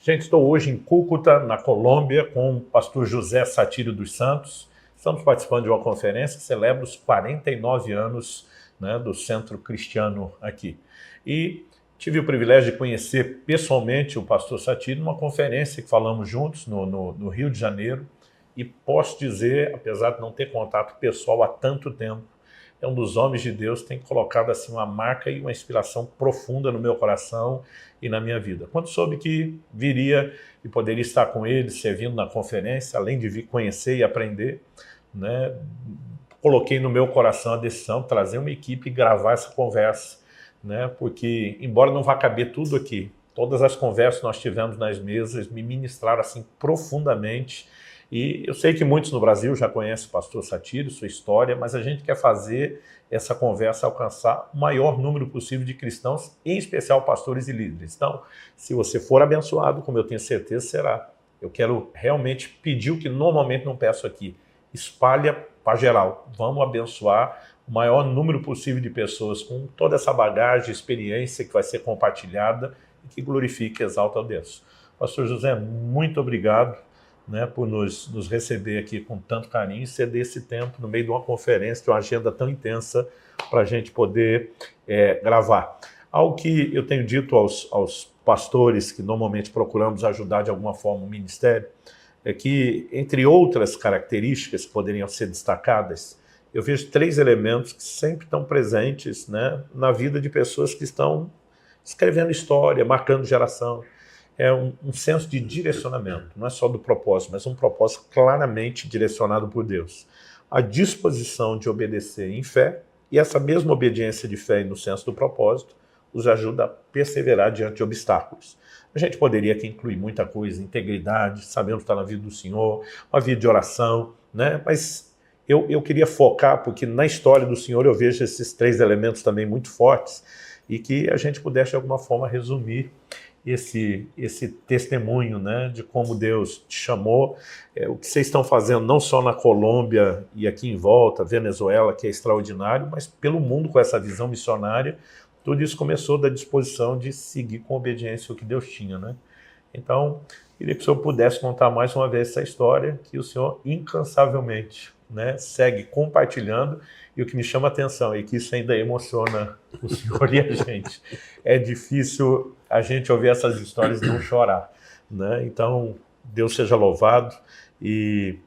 Gente, estou hoje em Cúcuta, na Colômbia, com o pastor José Satírio dos Santos. Estamos participando de uma conferência que celebra os 49 anos, né, do Centro Cristiano aqui. E tive o privilégio de conhecer pessoalmente o pastor Satírio numa conferência que falamos juntos no Rio de Janeiro. E posso dizer, apesar de não ter contato pessoal há tanto tempo, é um dos homens de Deus que tem colocado assim uma marca e uma inspiração profunda no meu coração e na minha vida. Quando soube que viria e poderia estar com ele, servindo na conferência, além de vir conhecer e aprender, né, coloquei no meu coração a decisão de trazer uma equipe e gravar essa conversa, né, porque, embora não vá caber tudo aqui, todas as conversas que nós tivemos nas mesas me ministraram assim profundamente. E eu sei que muitos no Brasil já conhecem o pastor Satírio, sua história, mas a gente quer fazer essa conversa alcançar o maior número possível de cristãos, em especial pastores e líderes. Então, se você for abençoado, como eu tenho certeza será, eu quero realmente pedir o que normalmente não peço aqui. Espalha para geral. Vamos abençoar o maior número possível de pessoas com toda essa bagagem, experiência que vai ser compartilhada e que glorifique e exalta a Deus. Pastor José, muito obrigado, né, por nos receber aqui com tanto carinho e ceder esse tempo no meio de uma conferência, de uma agenda tão intensa para a gente poder gravar. Algo que eu tenho dito aos pastores que normalmente procuramos ajudar de alguma forma o ministério, é que, entre outras características que poderiam ser destacadas, eu vejo 3 elementos que sempre estão presentes, né, na vida de pessoas que estão escrevendo história, marcando geração. É um senso de direcionamento, não é só do propósito, mas um propósito claramente direcionado por Deus. A disposição de obedecer em fé, e essa mesma obediência de fé e no senso do propósito os ajuda a perseverar diante de obstáculos. A gente poderia aqui incluir muita coisa, integridade, sabendo que está na vida do Senhor, uma vida de oração, né? Mas eu queria focar, porque na história do Senhor eu vejo esses 3 elementos também muito fortes, e que a gente pudesse de alguma forma resumir esse testemunho, né, de como Deus te chamou, o que vocês estão fazendo não só na Colômbia e aqui em volta, Venezuela, que é extraordinário, mas pelo mundo com essa visão missionária. Tudo isso começou da disposição de seguir com obediência o que Deus tinha, né? Então, queria que o senhor pudesse contar mais uma vez essa história, que o senhor incansavelmente, né, segue compartilhando, e o que me chama a atenção é que isso ainda emociona o senhor e a gente. É difícil a gente ouvir essas histórias e não chorar, né? Então, Deus seja louvado, e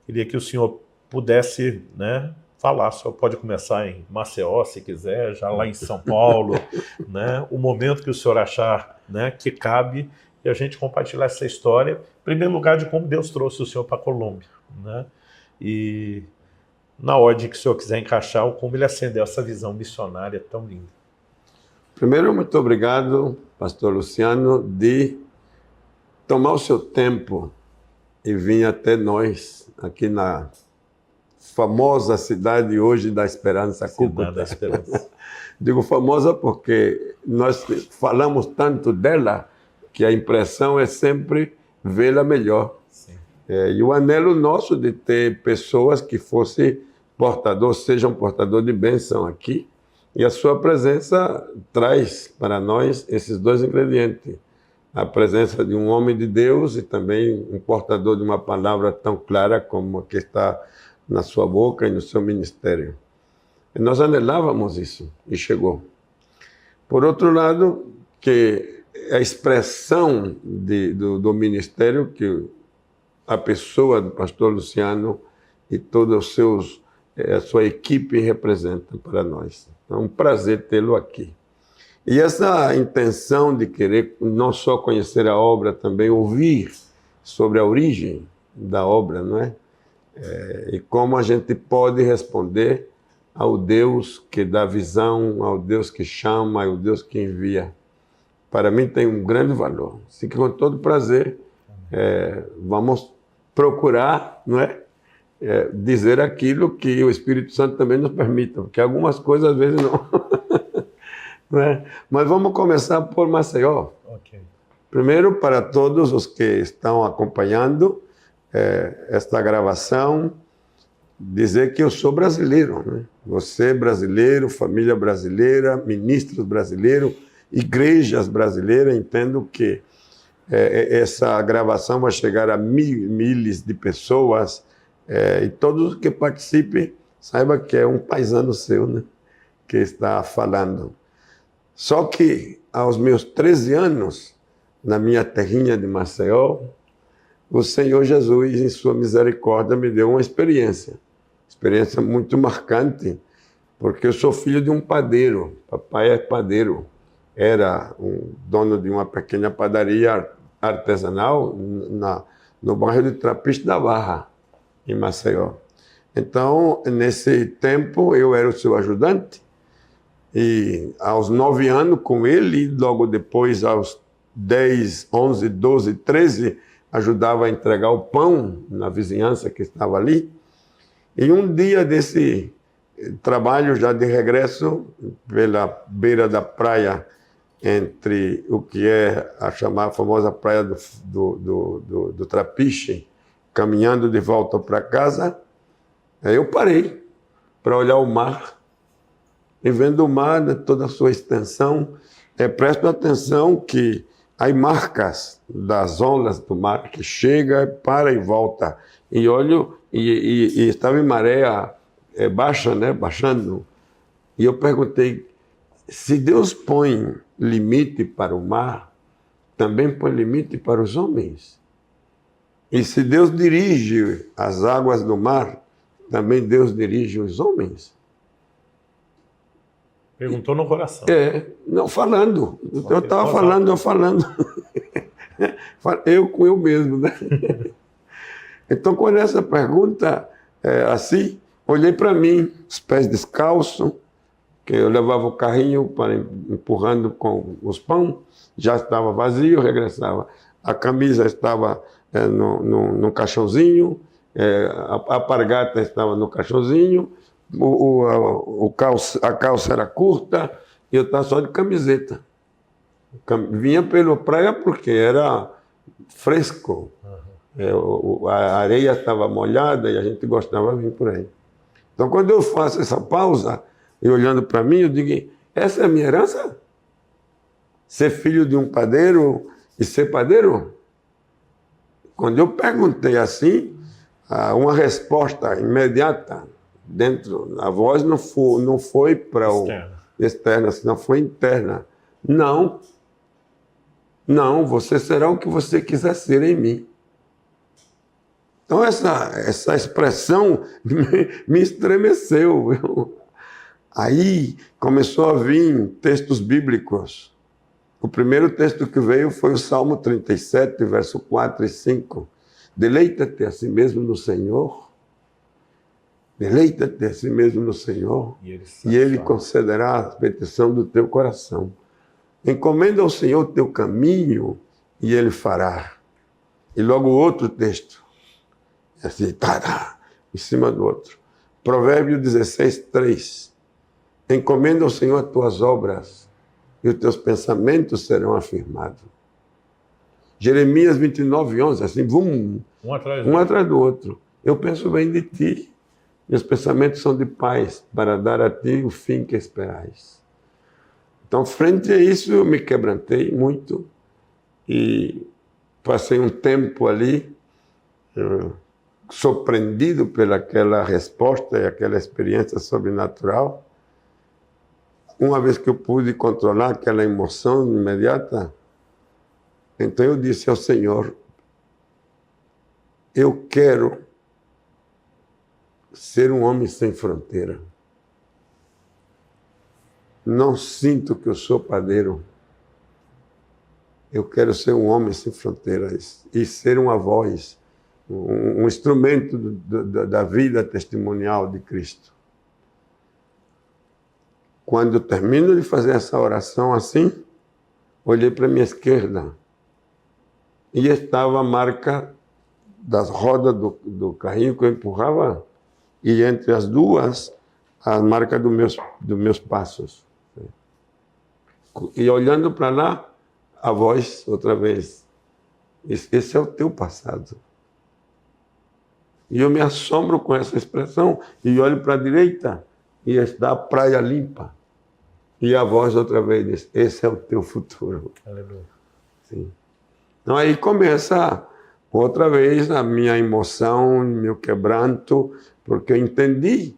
queria que o senhor pudesse, né, falar. O senhor pode começar em Maceió, se quiser, já lá em São Paulo, né, o momento que o senhor achar, né, que cabe, e a gente compartilhar essa história, em primeiro lugar, de como Deus trouxe o senhor para a Colômbia, né? E na ordem que o senhor quiser encaixar, como ele acendeu essa visão missionária tão linda. Primeiro, muito obrigado, pastor Luciano, de tomar o seu tempo e vir até nós, aqui na famosa cidade hoje da Esperança, Cúcuta. Da Esperança. Digo famosa porque nós falamos tanto dela que a impressão é sempre vê-la melhor. E o anelo nosso de ter pessoas que sejam portador de bênção aqui, e a sua presença traz para nós esses 2 ingredientes. A presença de um homem de Deus e também um portador de uma palavra tão clara como a que está na sua boca e no seu ministério. E nós anelávamos isso, e chegou. Por outro lado, que a expressão do ministério que a pessoa do pastor Luciano e toda a sua equipe representa para nós. É um prazer tê-lo aqui. E essa intenção de querer não só conhecer a obra, também ouvir sobre a origem da obra, não é? E como a gente pode responder ao Deus que dá visão, ao Deus que chama, ao Deus que envia. Para mim tem um grande valor. Assim que com todo prazer vamos procurar, não é? Dizer aquilo que o Espírito Santo também nos permita, porque algumas coisas às vezes não. Não é? Mas vamos começar por Maceió. Okay. Primeiro, para todos os que estão acompanhando esta gravação, dizer que eu sou brasileiro, né? Você brasileiro, família brasileira, ministros brasileiros, igrejas brasileiras. Entendo que essa gravação vai chegar a milhares de pessoas, e todos que participem, saiba que é um paisano seu, né, que está falando. Só que, aos meus 13 anos, na minha terrinha de Maceió, o Senhor Jesus, em sua misericórdia, me deu uma experiência muito marcante, porque eu sou filho de um padeiro. Papai é padeiro, era um dono de uma pequena padaria artesanal no bairro de Trapiche da Barra, em Maceió. Então, nesse tempo, eu era o seu ajudante, e aos 9 anos com ele, logo depois aos 10, 11, 12, 13, ajudava a entregar o pão na vizinhança que estava ali. E um dia desse trabalho, já de regresso, pela beira da praia, entre o que é a chamada famosa praia do Trapiche, caminhando de volta para casa, eu parei para olhar o mar. E vendo o mar, né, toda a sua extensão, presto atenção que há marcas das ondas do mar que chega, para e volta. E olho, e estava em maré baixa, né, baixando. E eu perguntei, se Deus põe limite para o mar, também põe limite para os homens. E se Deus dirige as águas do mar, também Deus dirige os homens. Perguntou no coração. Não, falando. Eu estava falando, eu com eu mesmo, né? Então, quando essa pergunta, assim, olhei para mim, os pés descalços, que eu levava o carrinho para empurrando com os pão, já estava vazio, regressava. A camisa estava no caixãozinho, a alpargata estava no caixãozinho, a calça era curta e eu estava só de camiseta. Vinha pela praia porque era fresco. A areia estava molhada e a gente gostava de vir por aí. Então, quando eu faço essa pausa e olhando para mim, eu digo, essa é a minha herança? Ser filho de um padeiro e ser padeiro? Quando eu perguntei assim, uma resposta imediata, a voz não foi para o externa, senão foi interna. Não, você será o que você quiser ser em mim. Então essa expressão me estremeceu. Aí começou a vir textos bíblicos. O primeiro texto que veio foi o Salmo 37, verso 4 e 5. Deleita-te a si mesmo no Senhor. Deleita-te a si mesmo no Senhor, e Ele concederá a petição do teu coração. Encomenda ao Senhor o teu caminho, e Ele fará. E logo outro texto, assim, em cima do outro. Provérbio 16, 3. Encomenda ao Senhor as tuas obras, e os teus pensamentos serão afirmados. Jeremias 29, 11, assim, um atrás do outro. Eu penso bem de ti. Meus pensamentos são de paz, para dar a ti o fim que esperais. Então, frente a isso, eu me quebrantei muito e passei um tempo ali, surpreendido pelaquela resposta e aquela experiência sobrenatural. Uma vez que eu pude controlar aquela emoção imediata, então eu disse ao Senhor, eu quero ser um homem sem fronteira. Não sinto que eu sou padeiro. Eu quero ser um homem sem fronteiras e ser uma voz, um instrumento da vida testemunial de Cristo. Quando eu termino de fazer essa oração assim, olhei para a minha esquerda e estava a marca das rodas do carrinho que eu empurrava, e entre as duas, a marca dos meus passos. E olhando para lá, a voz, outra vez, esse é o teu passado. E eu me assombro com essa expressão, e olho para a direita, e está a praia limpa. E a voz outra vez diz, esse é o teu futuro. Aleluia. Sim. Então aí começa outra vez a minha emoção, meu quebranto, porque eu entendi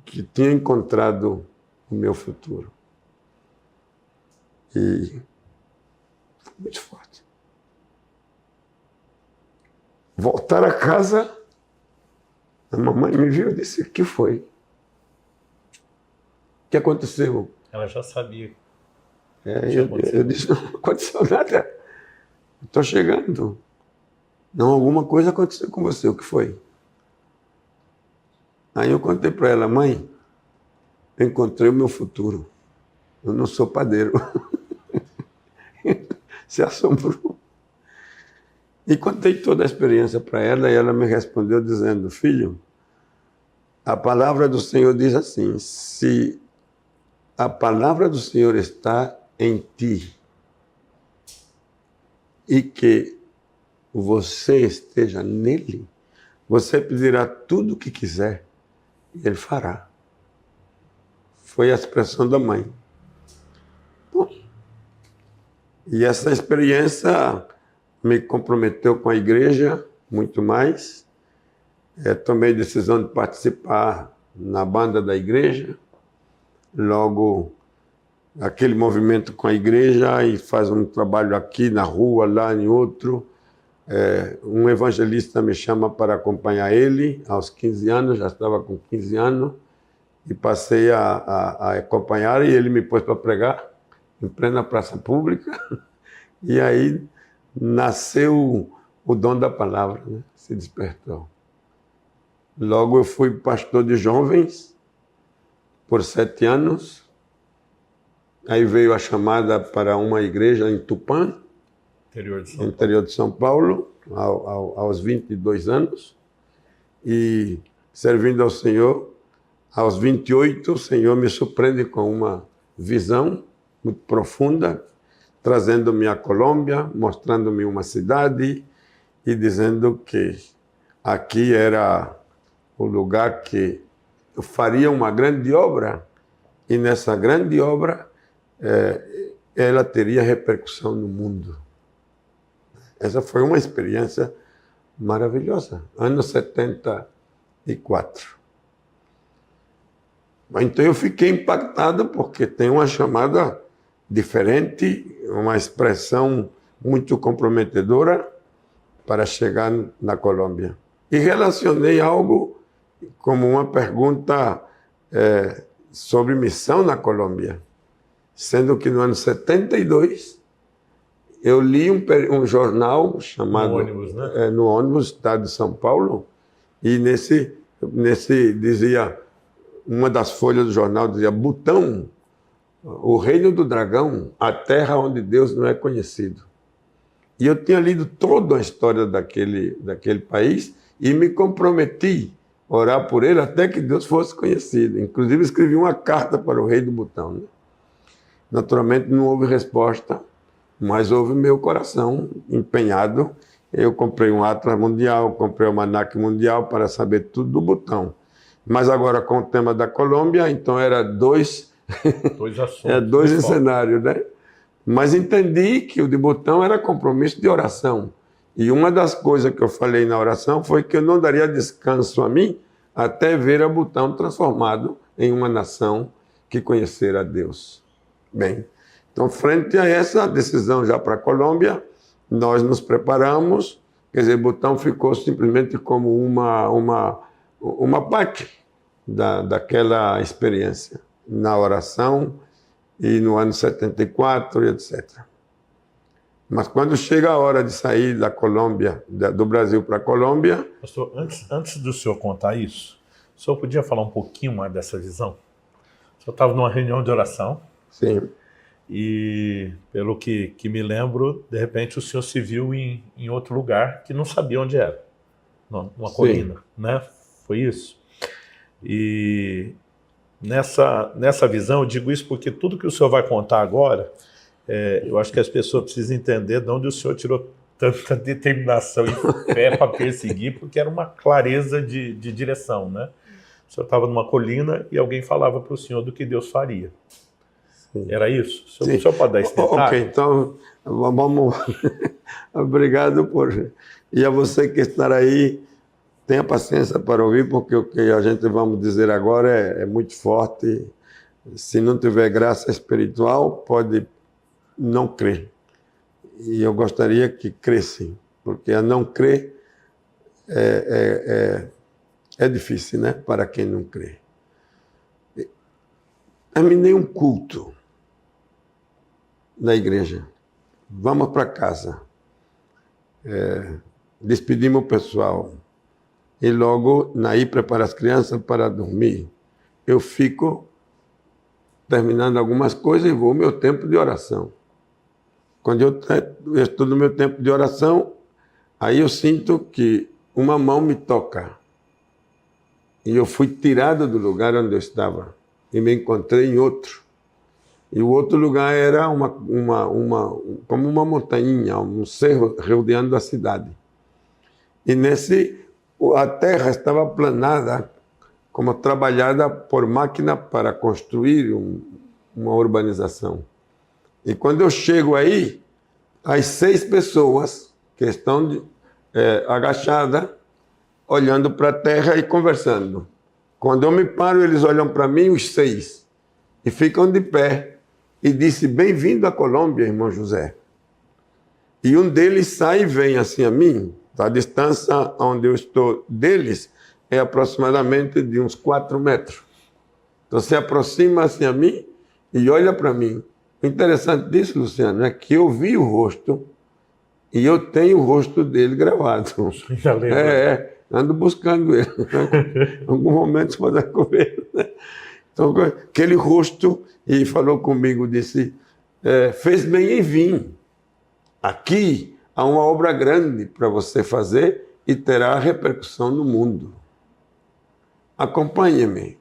que tinha encontrado o meu futuro. E foi muito forte. Voltar a casa, a mamãe me viu e disse: o que foi? O que aconteceu? Ela já sabia. Eu disse: não aconteceu nada. Estou chegando. Não, alguma coisa aconteceu com você. O que foi? Aí eu contei para ela: mãe, eu encontrei o meu futuro. Eu não sou padeiro. Se assombrou. E contei toda a experiência para ela e ela me respondeu dizendo: filho, a palavra do Senhor diz assim: se a palavra do Senhor está em ti e que você esteja nele, você pedirá tudo o que quiser e ele fará. Foi a expressão da mãe. Bom, e essa experiência me comprometeu com a igreja muito mais. Tomei decisão de participar na banda da igreja. Logo, aquele movimento com a igreja e faz um trabalho aqui na rua, lá em outro. Um evangelista me chama para acompanhar ele aos 15 anos, já estava com 15 anos, e passei a acompanhar, e ele me pôs para pregar em plena praça pública, e aí nasceu o dom da palavra, né? Se despertou. Logo eu fui pastor de jovens por 7 anos, aí veio a chamada para uma igreja em Tupã, interior de São Paulo, aos 22 anos, e servindo ao Senhor, aos 28, o Senhor me surpreende com uma visão muito profunda, trazendo-me à Colômbia, mostrando-me uma cidade e dizendo que aqui era o lugar que eu faria uma grande obra, e nessa grande obra ela teria repercussão no mundo. Essa foi uma experiência maravilhosa, ano 74. Então eu fiquei impactado porque tem uma chamada diferente, uma expressão muito comprometedora para chegar na Colômbia. E relacionei algo como uma pergunta sobre missão na Colômbia, sendo que no ano 72 eu li um jornal chamado no ônibus, né? No ônibus, estado de São Paulo, e nesse dizia, uma das folhas do jornal dizia: Butão, o reino do dragão, a terra onde Deus não é conhecido. E eu tinha lido toda a história daquele país e me comprometi a orar por ele até que Deus fosse conhecido. Inclusive escrevi uma carta para o rei do Butão, né? Naturalmente não houve resposta, mas houve meu coração empenhado. Eu comprei um Atlas Mundial, comprei um Almanaque Mundial para saber tudo do Butão. Mas agora com o tema da Colômbia, então era dois assuntos, dois cenários, né? Mas entendi que o de Butão era compromisso de oração. E uma das coisas que eu falei na oração foi que eu não daria descanso a mim até ver a Butão transformado em uma nação que conhecera a Deus. Bem, então, frente a essa decisão já para a Colômbia, nós nos preparamos, quer dizer, Butão ficou simplesmente como uma parte daquela experiência, na oração e no ano 74 e etc. Mas quando chega a hora de sair da Colômbia, do Brasil para a Colômbia... Pastor, antes do senhor contar isso, o senhor podia falar um pouquinho mais dessa visão? O senhor estava numa reunião de oração. Sim. E, pelo que me lembro, de repente o senhor se viu em outro lugar que não sabia onde era, numa colina, né? Foi isso? E nessa visão, eu digo isso porque tudo que o senhor vai contar agora, eu acho que as pessoas precisam entender de onde o senhor tirou tanta determinação e fé para perseguir, porque era uma clareza de direção, né? O senhor estava numa colina e alguém falava para o senhor do que Deus faria. Era isso? O Sim. senhor pode dar esse detalhe? Ok, então vamos. Obrigado por. E a você que está aí, tenha paciência para ouvir, porque o que a gente vamos dizer agora é muito forte. Se não tiver graça espiritual, pode não crer. E eu gostaria que crescem, porque a não crer é difícil, né? Para quem não crê. Terminei um culto na igreja. Vamos para casa. Despedimos o pessoal. E logo, naí preparar as crianças para dormir. Eu fico terminando algumas coisas e vou ao meu tempo de oração. Quando eu estou no meu tempo de oração, aí eu sinto que uma mão me toca. E eu fui tirado do lugar onde eu estava e me encontrei em outro. E o outro lugar era como uma montanha, um cerro rodeando a cidade. E a terra estava aplanada, como trabalhada por máquina para construir uma urbanização. E quando eu chego aí, as 6 pessoas que estão agachadas, olhando para a terra e conversando. Quando eu me paro, eles olham para mim, os 6, e ficam de pé. E disse, bem-vindo à Colômbia, irmão José. E um deles sai e vem assim a mim. A distância onde eu estou deles é aproximadamente de uns 4 metros. Então se aproxima assim a mim e olha para mim. O interessante disso, Luciano, é que eu vi o rosto e eu tenho o rosto dele gravado. Já lembro. Ando buscando ele. Em algum momento pode ocorrer. Né? Então, aquele rosto, e falou comigo, disse, fez bem em vir. Aqui há uma obra grande para você fazer e terá repercussão no mundo. Acompanhe-me.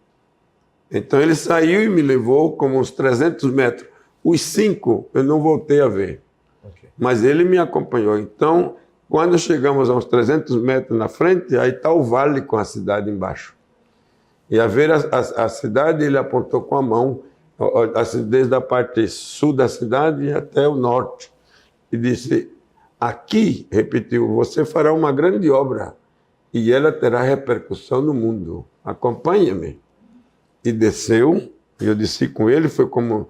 Então ele saiu e me levou como uns 300 metros. Os 5 eu não voltei a ver. Okay. Mas ele me acompanhou. Então, quando chegamos a uns 300 metros na frente, aí está o vale com a cidade embaixo. E a ver a cidade, ele apontou com a mão, desde a parte sul da cidade até o norte. E disse, aqui, repetiu, você fará uma grande obra e ela terá repercussão no mundo. Acompanhe-me. E desceu, e eu desci com ele, foi como,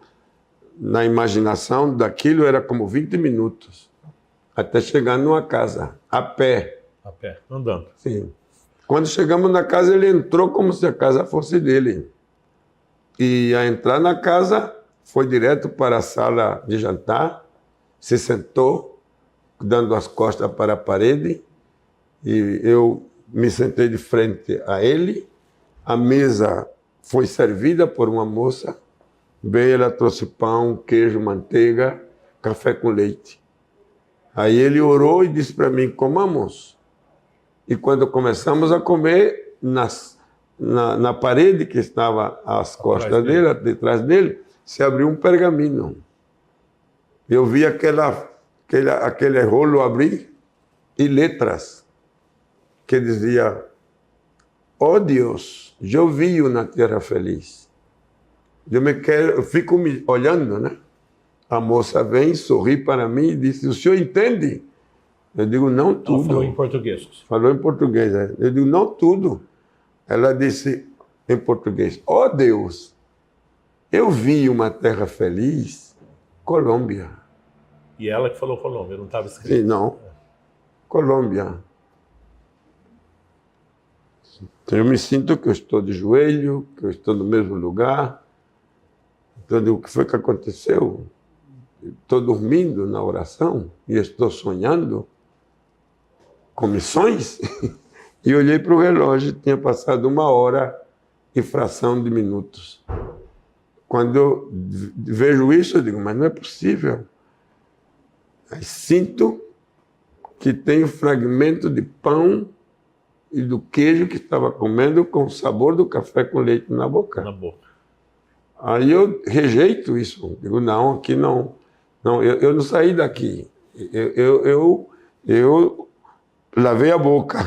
na imaginação daquilo, era como 20 minutos. Até chegar numa casa, a pé. A pé, andando. Sim. Quando chegamos na casa, ele entrou como se a casa fosse dele. E a entrar na casa, foi direto para a sala de jantar, se sentou, dando as costas para a parede, e eu me sentei de frente a ele. A mesa foi servida por uma moça, bem, ela trouxe pão, queijo, manteiga, café com leite. Aí ele orou e disse para mim, comamos. E quando começamos a comer, na parede que estava às costas dele, detrás dele, se abriu um pergaminho. Eu vi aquele rolo abrir e letras que dizia, ó Deus, eu vi-o na terra feliz. Eu fico me olhando, né? A moça vem, sorri para mim e disse, o senhor entende? Eu digo, não tudo. Ela falou em português. Falou em português. Eu digo, não tudo. Ela disse em português, ó Deus, eu vi uma terra feliz, Colômbia. E ela que falou Colômbia, não estava escrito. Sim, não. Colômbia. Então eu me sinto que eu estou de joelho, que eu estou no mesmo lugar. Então eu digo, o que foi que aconteceu? Estou dormindo na oração e estou sonhando com missões. E olhei para o relógio, tinha passado 1 hora e fração de minutos. Quando eu vejo isso, eu digo, mas não é possível. Aí sinto que tem um fragmento de pão e do queijo que estava comendo com o sabor do café com leite na boca. Na boca. Aí eu rejeito isso. Digo, não, aqui não. Não, eu não saí daqui. Eu lavei a boca.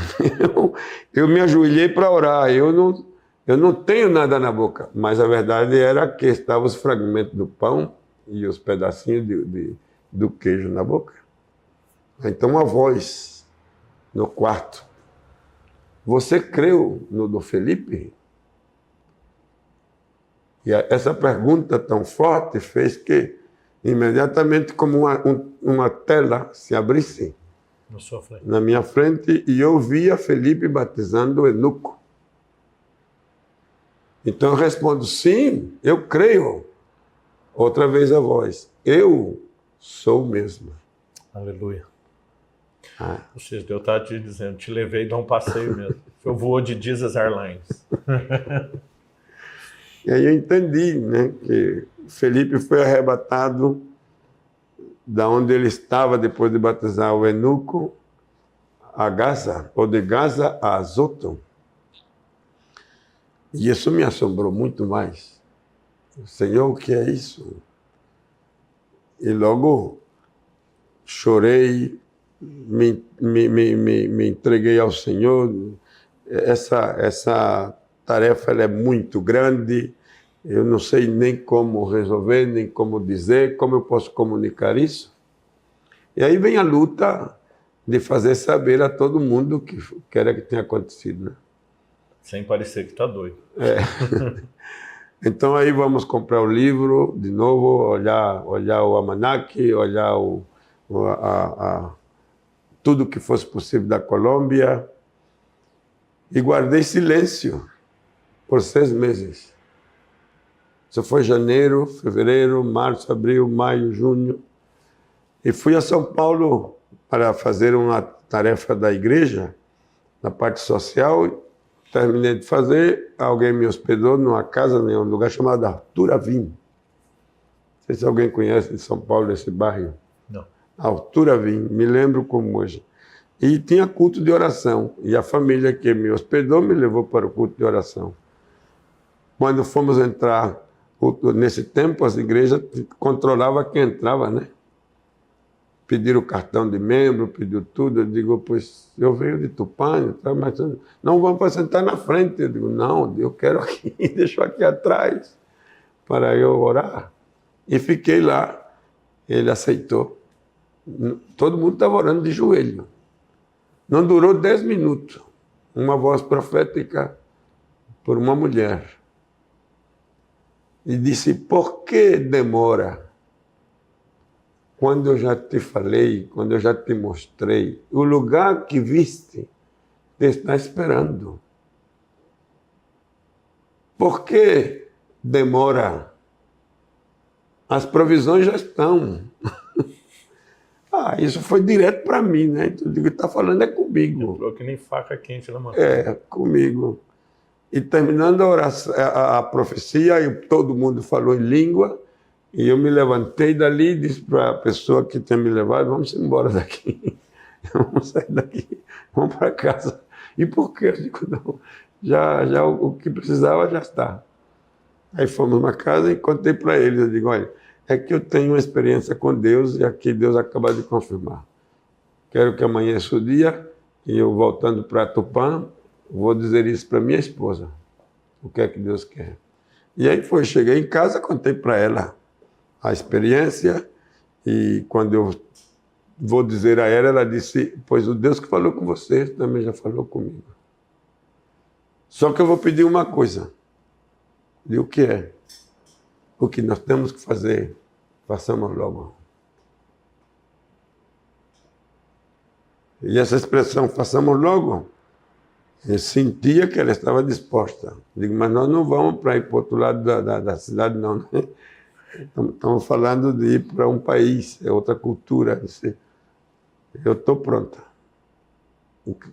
Eu me ajoelhei para orar. Eu Eu não tenho nada na boca, mas a verdade era que estavam os fragmentos do pão e os pedacinhos do queijo na boca. Então a voz no quarto: você creu no do Felipe? E essa pergunta tão forte fez que imediatamente como uma tela se abrisse na minha frente e eu via Felipe batizando o eunuco. Então eu respondo: sim, eu creio. Outra vez a voz: eu sou o mesmo. Aleluia. Ou seja, Deus está te dizendo, te levei e dá um passeio mesmo. Eu vou de Jesus Airlines. E aí eu entendi, né, que Felipe foi arrebatado da onde ele estava depois de batizar o eunuco a Gaza, ou de Gaza a Azoto. E isso me assombrou muito mais. Senhor, o que é isso? E logo chorei, me entreguei ao Senhor. Essa tarefa ela é muito grande, eu não sei nem como resolver, nem como dizer, como eu posso comunicar isso. E aí vem a luta de fazer saber a todo mundo o que quer que tenha acontecido, né? Sem parecer que está doido. Então aí vamos comprar o livro de novo, olhar o almanaque, olhar tudo que fosse possível da Colômbia, e guardei silêncio por 6 meses. Isso foi janeiro, fevereiro, março, abril, maio, junho. E fui a São Paulo para fazer uma tarefa da igreja, na parte social. Terminei de fazer, alguém me hospedou numa casa, em um lugar chamado Arthur Avim. Não sei se alguém conhece de São Paulo esse bairro. Não. Arthur Avim, me lembro como hoje. E tinha culto de oração. E a família que me hospedou me levou para o culto de oração. Quando fomos entrar, nesse tempo, as igrejas controlavam quem entrava, né? Pediram o cartão de membro, pediu tudo. Eu digo, pois eu venho de Tupã, mas não vamos para sentar na frente. Eu digo, não, eu quero aqui, deixo aqui atrás para eu orar. E fiquei lá, ele aceitou. Todo mundo estava orando de joelho. Não durou 10 minutos. Uma voz profética por uma mulher. E disse, por que demora? Quando eu já te falei, quando eu já te mostrei, o lugar que viste te está esperando. Por que demora? As provisões já estão. Isso foi direto para mim, né? Então eu digo, está falando é comigo. Entrou que nem faca quente na mão. Comigo. E terminando a oração, a profecia, e todo mundo falou em língua. E eu me levantei dali e disse para a pessoa que tinha me levado, vamos embora daqui. Vamos sair daqui, vamos para casa. E por quê? Eu digo, não, já o que precisava já está. Aí fomos na casa e contei para eles, eu digo, olha, é que eu tenho uma experiência com Deus e aqui Deus acaba de confirmar. Quero que amanheça o dia e eu voltando para Tupã, vou dizer isso para minha esposa, o que é que Deus quer. E aí cheguei em casa, contei para ela a experiência, e quando eu vou dizer a ela, ela disse, pois o Deus que falou com você também já falou comigo. Só que eu vou pedir uma coisa. E o que é? O que nós temos que fazer, façamos logo. E essa expressão, façamos logo, eu sentia que ela estava disposta. Digo, mas nós não vamos para ir para o outro lado da cidade, não, né? Estamos falando de ir para um país, é outra cultura. Eu estou pronta.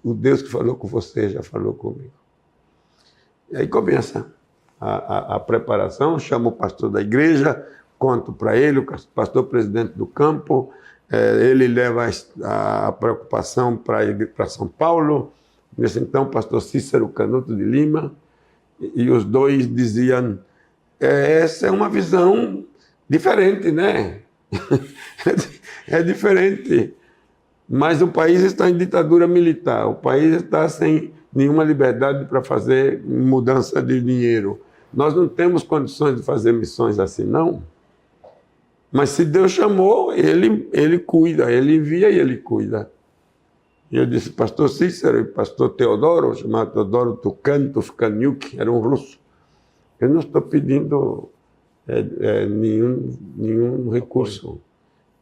O Deus que falou com você já falou comigo. E aí começa a preparação, chamo o pastor da igreja, conto para ele, o pastor presidente do campo, ele leva a preocupação para São Paulo. Nesse então, o pastor Cícero Canuto de Lima, e os dois diziam, essa é uma visão diferente, né? É diferente. Mas o país está em ditadura militar, o país está sem nenhuma liberdade para fazer mudança de dinheiro. Nós não temos condições de fazer missões assim, não. Mas se Deus chamou, ele cuida, ele envia e ele cuida. E eu disse, pastor Cícero e pastor Teodoro, chamado Teodoro Tufkaniuk, era um russo. Eu não estou pedindo nenhum recurso.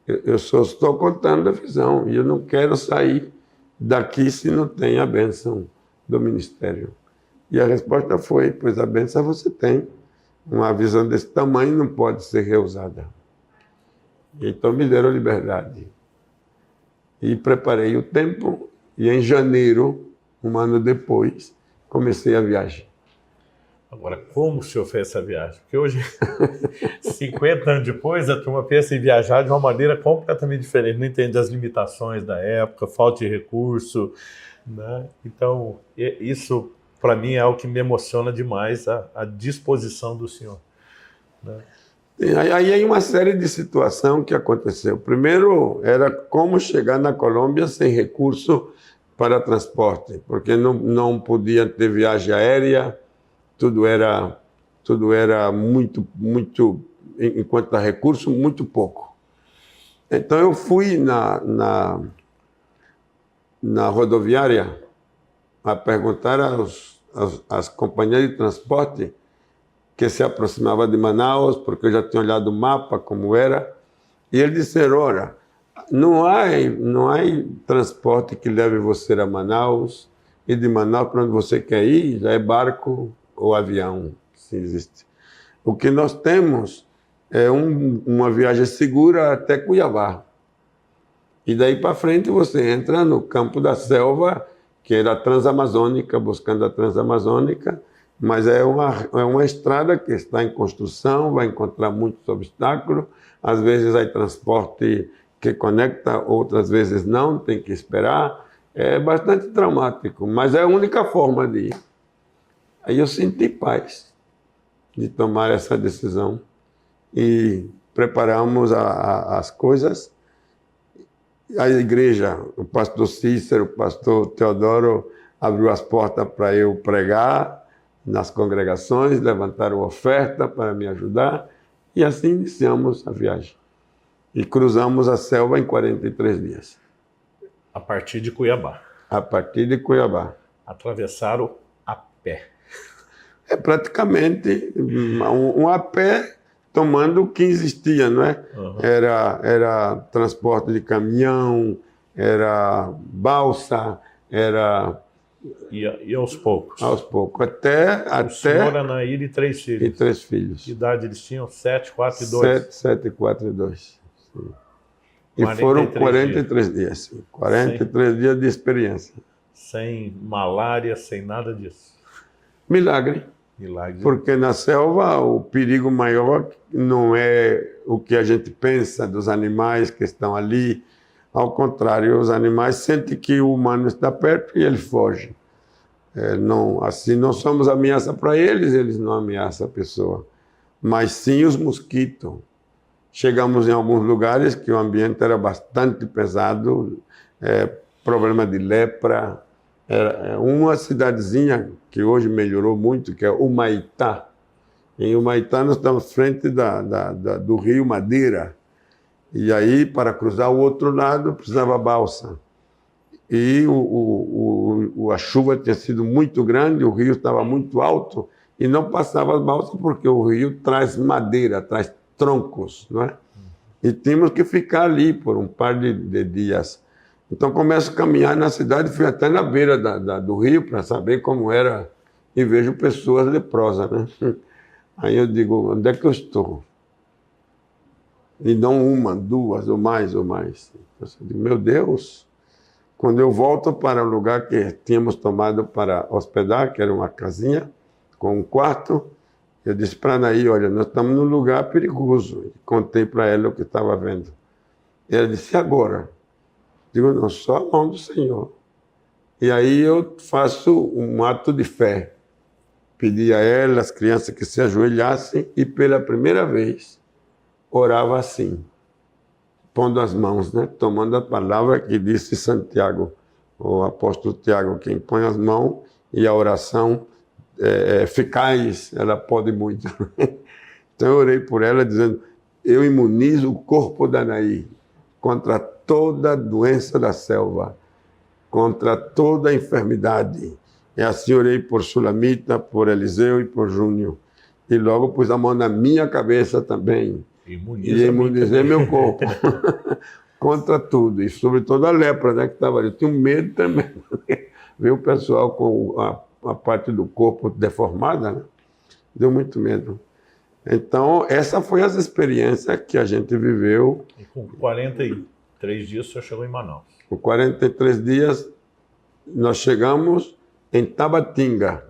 Eu só estou contando a visão. E eu não quero sair daqui se não tem a bênção do ministério. E a resposta foi, pois a bênção você tem. Uma visão desse tamanho não pode ser reusada. Então me deram liberdade. E preparei o tempo, e em janeiro, um ano depois, comecei a viagem. Agora, como o senhor fez essa viagem? Porque hoje, 50 anos depois, a turma pensa em viajar de uma maneira completamente diferente. Não entende as limitações da época, falta de recurso, né? Então, isso, para mim, é algo que me emociona demais, a disposição do senhor, né? Aí hay uma série de situações que aconteceu. Primeiro, era como chegar na Colômbia sem recurso para transporte, porque não podia ter viagem aérea, tudo era muito, enquanto a recurso, muito pouco. Então eu fui na rodoviária a perguntar às companhias de transporte que se aproximava de Manaus, porque eu já tinha olhado o mapa como era, e eles disseram, olha, não há transporte que leve você a Manaus, e de Manaus para onde você quer ir, já é barco ou avião, se existe. O que nós temos é uma viagem segura até Cuiabá. E daí para frente você entra no campo da selva, que era a Transamazônica, buscando a Transamazônica, mas é uma estrada que está em construção, vai encontrar muitos obstáculos, às vezes há transporte que conecta, outras vezes não, tem que esperar. É bastante traumático, mas é a única forma de ir. Aí eu senti paz de tomar essa decisão e preparamos as coisas. A igreja, o pastor Cícero, o pastor Teodoro abriu as portas para eu pregar nas congregações, levantaram oferta para me ajudar e assim iniciamos a viagem. E cruzamos a selva em 43 dias. A partir de Cuiabá. A partir de Cuiabá. Atravessaram a pé. É praticamente um a pé tomando o que existia, não é? Uhum. Era transporte de caminhão, era balsa, era... E aos poucos? Aos poucos. Até... O senhor, Anaíra e 3 filhos? E 3 filhos. Que idade eles tinham? 7, 4 e 2? 7, 4 e 2. Sim. E foram 43 dias. Sim. 43 dias de experiência. Sem malária, sem nada disso? Milagre. Milagre. Porque na selva o perigo maior não é o que a gente pensa dos animais que estão ali. Ao contrário, os animais sentem que o humano está perto e eles fogem. Assim, não somos ameaça para eles, eles não ameaçam a pessoa. Mas sim os mosquitos. Chegamos em alguns lugares que o ambiente era bastante pesado, problema de lepra. Uma cidadezinha que hoje melhorou muito, que é Humaitá. Em Humaitá nós estamos frente do rio Madeira. E aí, para cruzar o outro lado, precisava balsa. E a chuva tinha sido muito grande, o rio estava muito alto, e não passava as balsas porque o rio traz madeira, traz troncos, não é? E tínhamos que ficar ali por um par de dias. Então começo a caminhar na cidade, fui até na beira do rio para saber como era, e vejo pessoas leprosas, né? Aí eu digo, onde é que eu estou? E não uma, duas, ou mais. Eu digo, meu Deus! Quando eu volto para o lugar que tínhamos tomado para hospedar, que era uma casinha com um quarto, eu disse para a Anaí, olha, nós estamos num lugar perigoso. Contei para ela o que estava vendo. E ela disse, e agora? Digo, não, só a mão do Senhor. E aí eu faço um ato de fé. Pedi a ela, as crianças que se ajoelhassem, e pela primeira vez orava assim. pondo as mãos, né? Tomando a palavra que disse Santiago, o apóstolo Tiago, quem põe as mãos e a oração eficaz, ela pode muito. Então eu orei por ela dizendo, eu imunizo o corpo da Anaí contra toda doença da selva, contra toda enfermidade. E assim orei por Sulamita, por Eliseu e por Júnior. E logo pus a mão na minha cabeça também. E imunizei meu corpo contra tudo. E sobretudo a lepra, né, que estava ali. Eu tinha medo também. Ver o pessoal com a parte do corpo deformada, né? Deu muito medo. Então, essa foi as experiências que a gente viveu. E com 43 dias, o senhor chegou em Manaus. Com 43 dias, nós chegamos em Tabatinga.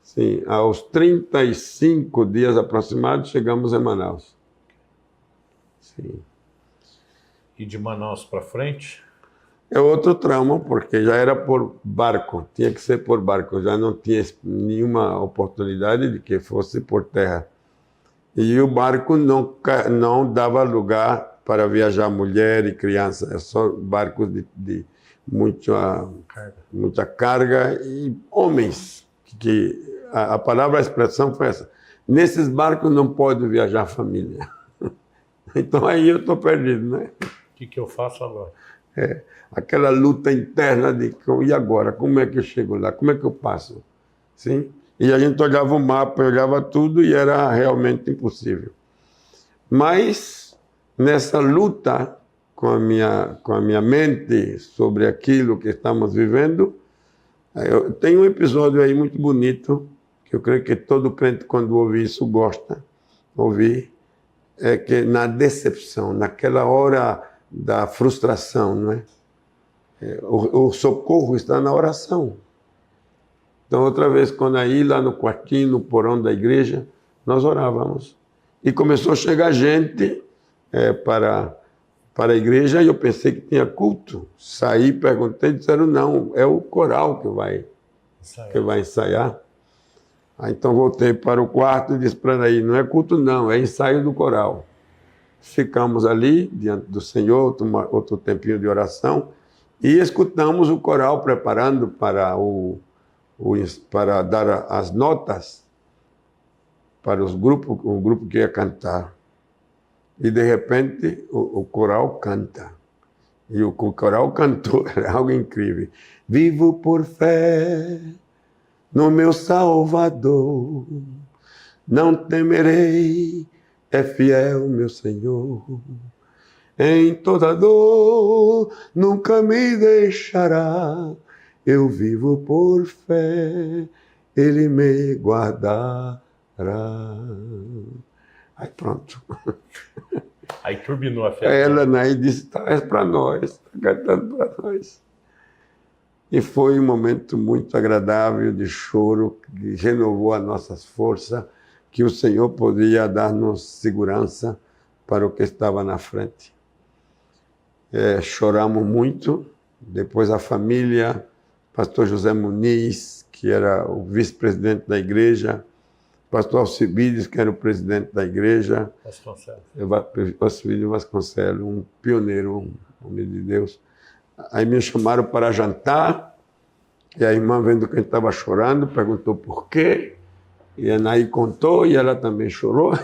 Sim, aos 35 dias aproximados, chegamos em Manaus. Sim. E de Manaus para frente? É outro tramo, porque já era por barco, tinha que ser por barco, já não tinha nenhuma oportunidade de que fosse por terra. E o barco não dava lugar para viajar mulher e criança, é só barcos de muita carga e homens. A palavra, a expressão foi essa. Nesses barcos não pode viajar família. Então aí eu estou perdido, né? O que eu faço agora? Aquela luta interna de, e agora? Como é que eu chego lá? Como é que eu passo? Sim? E a gente olhava o mapa, olhava tudo e era realmente impossível. Mas, nessa luta com a minha mente sobre aquilo que estamos vivendo, eu tenho um episódio aí muito bonito, que eu creio que todo crente, quando ouve isso, gosta de ouvir, é que na decepção, naquela hora da frustração, não é? O socorro está na oração. Então, outra vez, quando aí, lá no quartinho, no porão da igreja, nós orávamos. E começou a chegar gente para a igreja e eu pensei que tinha culto. Saí, perguntei, disseram, não, é o coral que vai ensaiar. Aí, então, voltei para o quarto e disse para ela aí, não é culto não, é ensaio do coral. Ficamos ali, diante do Senhor, outro tempinho de oração, e escutamos o coral preparando para dar as notas para o grupo que ia cantar. E, de repente, o coral canta. E o coral cantou, era algo incrível. Vivo por fé no meu Salvador, não temerei, é fiel meu Senhor. Em toda dor nunca me deixará, eu vivo por fé, Ele me guardará. Aí pronto. Aí turbinou a fé. Ela aí disse, é para nós, está cantando para nós. E foi um momento muito agradável de choro, que renovou as nossas forças, que o Senhor podia dar-nos segurança para o que estava na frente. Choramos muito, depois a família, pastor José Muniz, que era o vice-presidente da igreja, pastor Alcibiades, que era o presidente da igreja, Alcibiades Vasconcelos, um pioneiro, um homem de Deus. Aí me chamaram para jantar, e a irmã, vendo que a gente estava chorando, perguntou por quê, e a Anaí contou, e ela também chorou.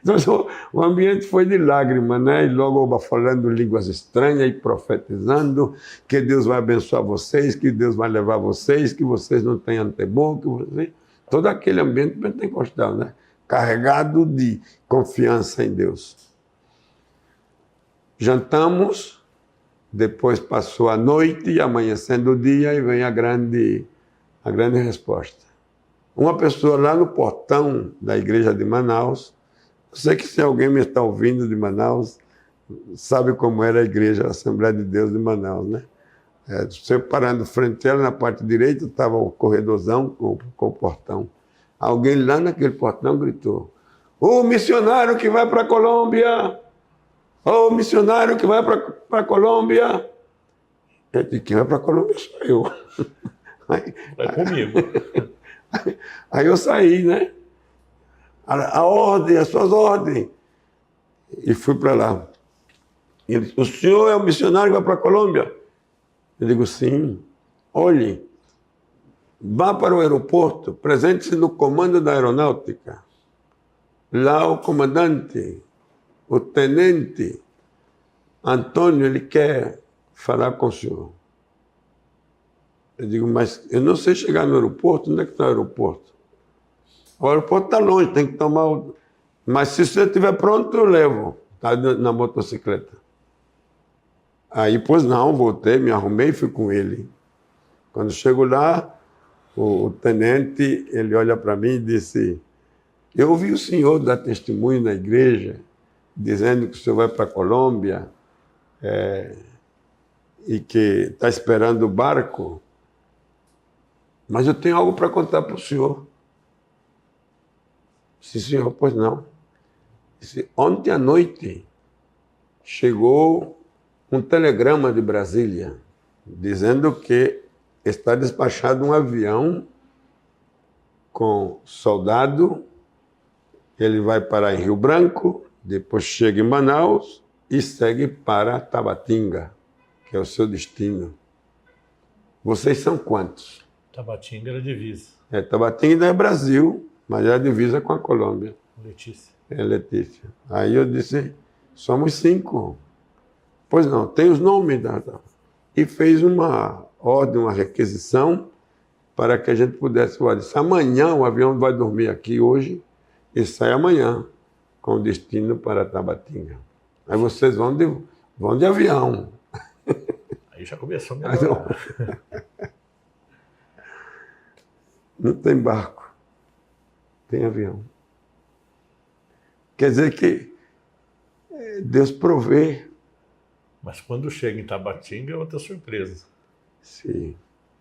Então, o ambiente foi de lágrimas, né? E logo falando línguas estranhas e profetizando que Deus vai abençoar vocês, que Deus vai levar vocês, que vocês não tenham temor, que vocês... Todo aquele ambiente pentecostal, né? Carregado de confiança em Deus. Jantamos, depois passou a noite e amanhecendo o dia e vem a grande resposta. Uma pessoa lá no portão da igreja de Manaus, eu sei que se alguém me está ouvindo de Manaus, sabe como era a igreja, a Assembleia de Deus de Manaus, né? Você parando frente a ela, na parte direita, estava o corredorzão com o portão. Alguém lá naquele portão gritou, "Ô missionário que vai para a Colômbia! Ô missionário que vai para a Colômbia!" Eu disse, quem vai para a Colômbia sou eu. Vai comigo. Aí eu saí, né? A ordem, as suas ordens. E fui para lá. Ele disse, o senhor é o missionário que vai para a Colômbia? Eu digo, sim. Olhe, vá para o aeroporto, presente-se no comando da aeronáutica. Lá o comandante, o tenente Antônio, ele quer falar com o senhor. Eu digo, mas eu não sei chegar no aeroporto. Onde é que está o aeroporto? O aeroporto está longe, tem que tomar o... Mas se você estiver pronto, eu levo. Está na motocicleta. Aí, pois não, voltei, me arrumei e fui com ele. Quando chego lá, o tenente, ele olha para mim e disse, eu ouvi o senhor dar testemunho na igreja, dizendo que o senhor vai para a Colômbia e que está esperando o barco, mas eu tenho algo para contar para o senhor. Sim, senhor, pois não. Disse, ontem à noite chegou um telegrama de Brasília, dizendo que está despachado um avião com soldado, ele vai parar em Rio Branco, depois chega em Manaus e segue para Tabatinga, que é o seu destino. Vocês são quantos? Tabatinga era divisa. Tabatinga é Brasil, mas é a divisa com a Colômbia. Letícia. É Letícia. Aí eu disse, somos 5. Pois não, tem os nomes. E fez uma ordem, uma requisição para que a gente pudesse voar. Disse, amanhã o avião vai dormir aqui hoje e sai amanhã com destino para Tabatinga. Aí vocês vão de avião. Aí já começou a melhorar. Não tem barco, tem avião. Quer dizer que Deus provê. Mas quando chega em Tabatinga é outra surpresa. Sim.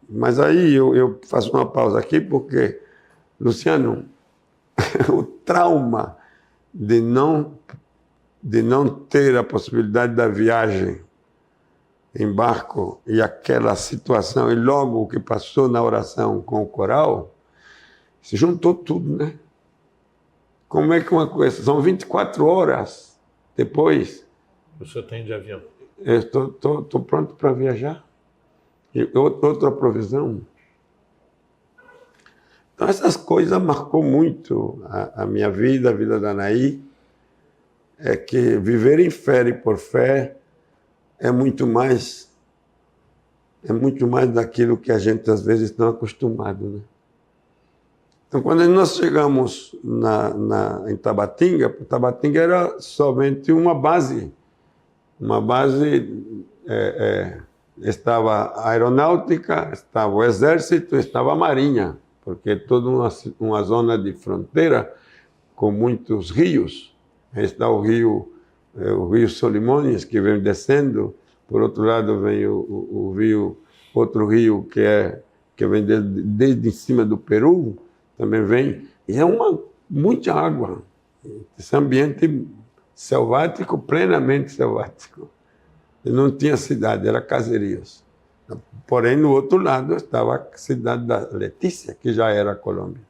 Mas aí eu faço uma pausa aqui porque, Luciano, o trauma de não ter a possibilidade da viagem em barco e aquela situação, e logo o que passou na oração com o coral, se juntou tudo, né? Como é que uma coisa... São 24 horas depois. O senhor tem de avião? Eu estou pronto para viajar. E outra provisão. Então, essas coisas marcou muito a minha vida, a vida da Anaí. É que viver em fé e por fé é muito mais daquilo que a gente, às vezes, não é acostumado, né? Então, quando nós chegamos em Tabatinga, Tabatinga era somente uma base. Uma base, estava a aeronáutica, estava o exército, estava a marinha, porque é toda uma zona de fronteira com muitos rios. Está o rio Solimões, que vem descendo, por outro lado vem o rio, outro rio que vem desde em cima do Peru, também vem, e é muita água. Esse ambiente selvático, plenamente selvático. E não tinha cidade, era caserias. Porém, no outro lado estava a cidade da Letícia, que já era a Colômbia.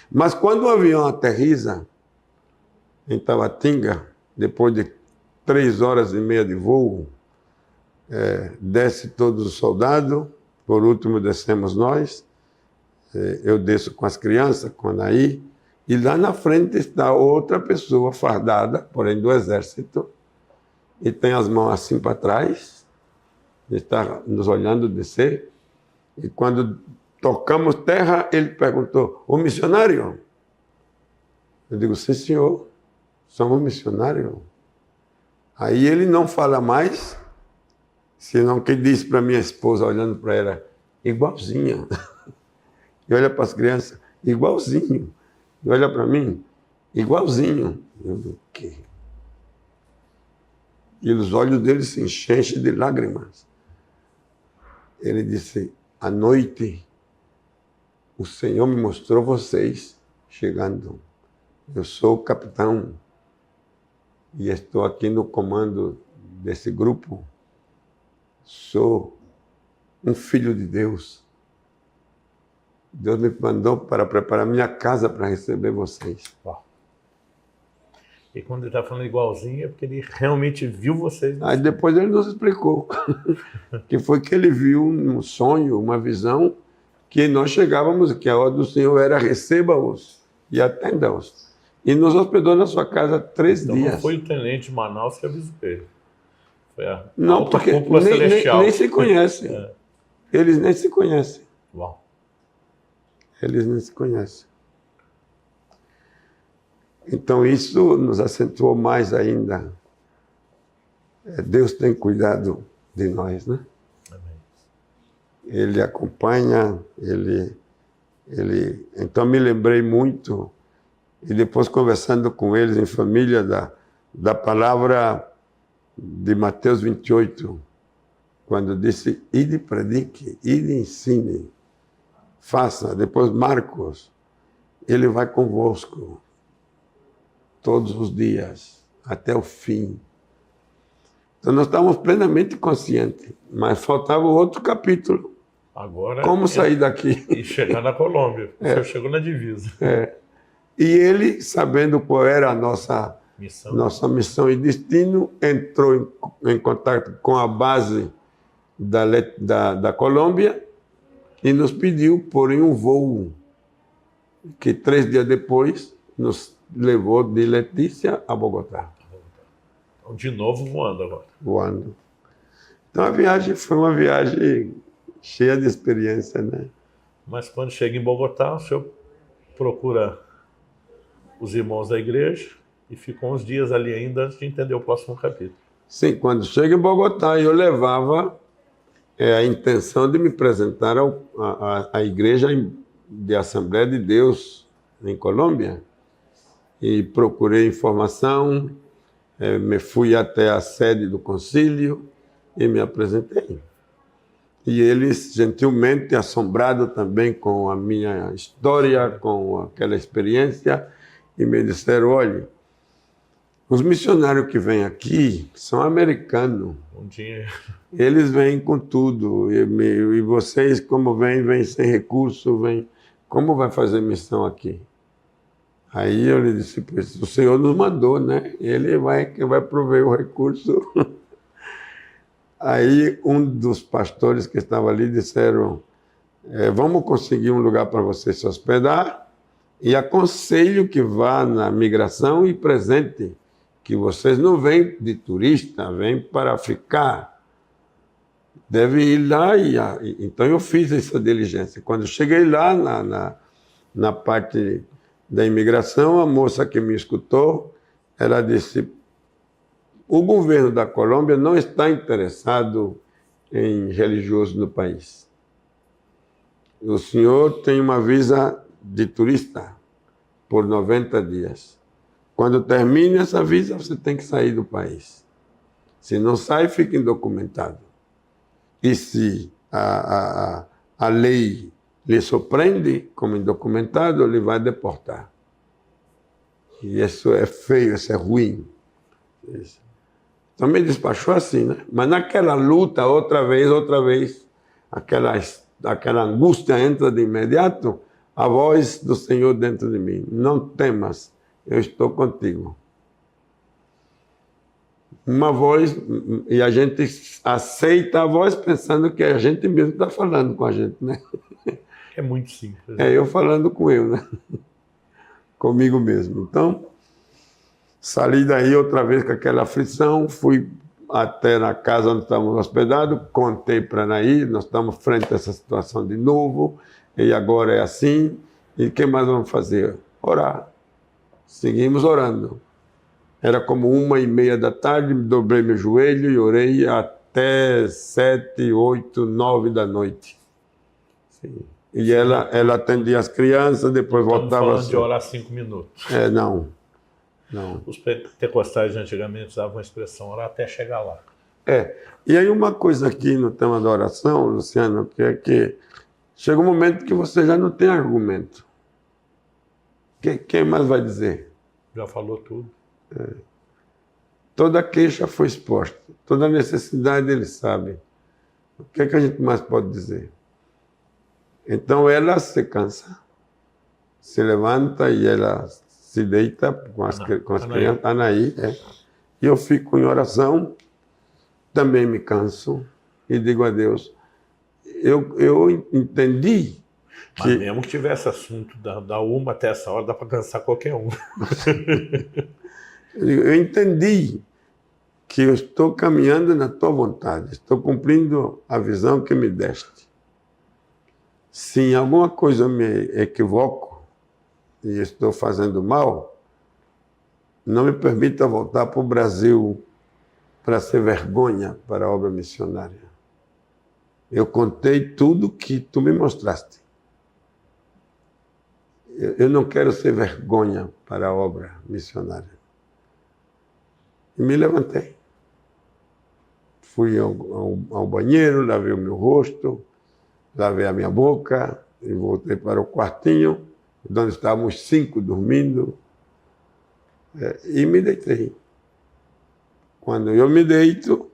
Mas quando o avião aterriza em Tabatinga, depois de 3 horas e meia de voo, desce todos os soldados, por último descemos nós, eu desço com as crianças, com a Anaí, e lá na frente está outra pessoa fardada, porém do exército, e tem as mãos assim para trás, está nos olhando descer, e quando tocamos terra, ele perguntou, o missionário? Eu digo, sim, senhor, somos missionários. Aí ele não fala mais, senão que disse para minha esposa, olhando para ela, igualzinha. E olha para as crianças, igualzinho. E olha para mim, igualzinho. Eu digo, o quê? E os olhos dele se enchem de lágrimas. Ele disse, à noite, o Senhor me mostrou vocês chegando. Eu sou o capitão e estou aqui no comando desse grupo. Sou um filho de Deus. Deus me mandou para preparar minha casa para receber vocês. E quando ele está falando igualzinho, é porque ele realmente viu vocês. Aí depois ele nos explicou que foi que ele viu um sonho, uma visão, que nós chegávamos, que a ordem do Senhor era receba-os e atenda-os. E nos hospedou na sua casa 3 Então dias. não foi o tenente de Manaus que avisou ele. Foi a Não, alta porque cúpula celestial. nem se conhecem. É. Eles nem se conhecem. Uau. Eles nem se conhecem. Então isso nos acentuou mais ainda. Deus tem cuidado de nós, né? Amém. Ele acompanha, Então me lembrei muito, e depois conversando com eles em família, da palavra de Mateus 28, quando disse, ide predique, ide ensine, faça. Depois Marcos, ele vai convosco todos os dias, até o fim. Então nós estávamos plenamente conscientes, mas faltava outro capítulo. Agora, como sair daqui? E chegar na Colômbia. O senhor chegou na divisa. E ele, sabendo qual era a nossa missão e destino, entrou em contato com a base da Colômbia e nos pediu por um voo que 3 dias depois nos levou de Letícia a Bogotá. Então, de novo voando agora. Voando. Então a viagem foi uma viagem cheia de experiência, né? Mas quando chega em Bogotá, o senhor procura os irmãos da igreja e ficou uns dias ali ainda antes de entender o próximo capítulo. Sim, quando chega em Bogotá, eu levava a intenção de me apresentar à igreja de Assembleia de Deus em Colômbia. E procurei informação, me fui até a sede do concílio e me apresentei. E eles, gentilmente, assombrados também com a minha história, com aquela experiência, e me disseram, olha, os missionários que vêm aqui são americanos. Um dia... Eles vêm com tudo. E vocês, como vêm sem recurso, como vai fazer missão aqui? Aí eu lhe disse, o Senhor nos mandou, né? Ele que vai prover o recurso. Aí um dos pastores que estava ali disseram, vamos conseguir um lugar para você se hospedar e aconselho que vá na migração e presente, que vocês não vêm de turista, vêm para ficar. Deve ir lá. Então eu fiz essa diligência. Quando eu cheguei lá na parte da imigração, a moça que me escutou, ela disse, o governo da Colômbia não está interessado em religiosos no país. O senhor tem uma visa de turista por 90 dias. Quando termina essa visa, você tem que sair do país. Se não sai, fica indocumentado. E se a lei lhe surpreende como indocumentado, ele vai deportar. E isso é feio, isso é ruim. Isso. Então me despachou assim, né? Mas naquela luta, outra vez, aquela angústia entra de imediato, a voz do Senhor dentro de mim. Não temas, eu estou contigo. Uma voz, e a gente aceita a voz pensando que a gente mesmo está falando com a gente, né? É muito simples. É eu falando com eu, né? Comigo mesmo. Então, saí daí outra vez com aquela aflição, fui até na casa onde estávamos hospedados, contei para Anaí, nós estamos frente a essa situação de novo, e agora é assim, e o que mais vamos fazer? Orar. Seguimos orando. Era como 1h30 da tarde, dobrei meu joelho e orei até 7, 8, 9 da noite. Sim. E ela atendia as crianças, depois voltava... Estamos falando de orar 5 minutos. Não. Os pentecostais de antigamente usavam a expressão orar até chegar lá. E aí uma coisa aqui no tema da oração, Luciano, que é que chega um momento que você já não tem argumento. Quem mais vai dizer? Já falou tudo. Toda queixa foi exposta, toda necessidade ele sabe. O que é que a gente mais pode dizer? Então ela se cansa, se levanta e ela se deita com as Anaí. crianças, Anaí, e eu fico em oração, também me canso, e digo a Deus, eu entendi Mas que... mesmo que tivesse assunto da uma até essa hora, dá para cansar qualquer um. Eu entendi que eu estou caminhando na tua vontade, estou cumprindo a visão que me deste. Se em alguma coisa eu me equivoco e estou fazendo mal, não me permita voltar para o Brasil para ser vergonha para a obra missionária. Eu contei tudo que tu me mostraste. Eu não quero ser vergonha para a obra missionária. E me levantei. Fui ao banheiro, lavei o meu rosto, lavei a minha boca e voltei para o quartinho, onde estávamos 5 dormindo, e me deitei. Quando eu me deito,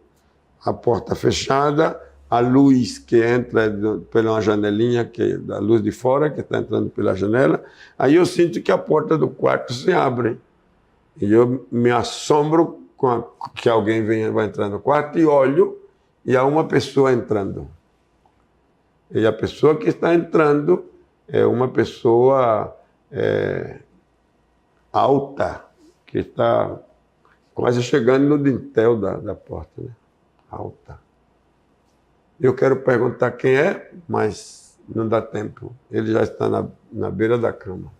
a porta fechada, a luz que entra pela janelinha, da luz de fora, que está entrando pela janela, aí eu sinto que a porta do quarto se abre. E eu me assombro que alguém vai entrar no quarto e olho, e há uma pessoa entrando. E a pessoa que está entrando é uma pessoa alta, que está quase chegando no dintel da porta, né? Alta. Eu quero perguntar quem é, mas não dá tempo. Ele já está na beira da cama.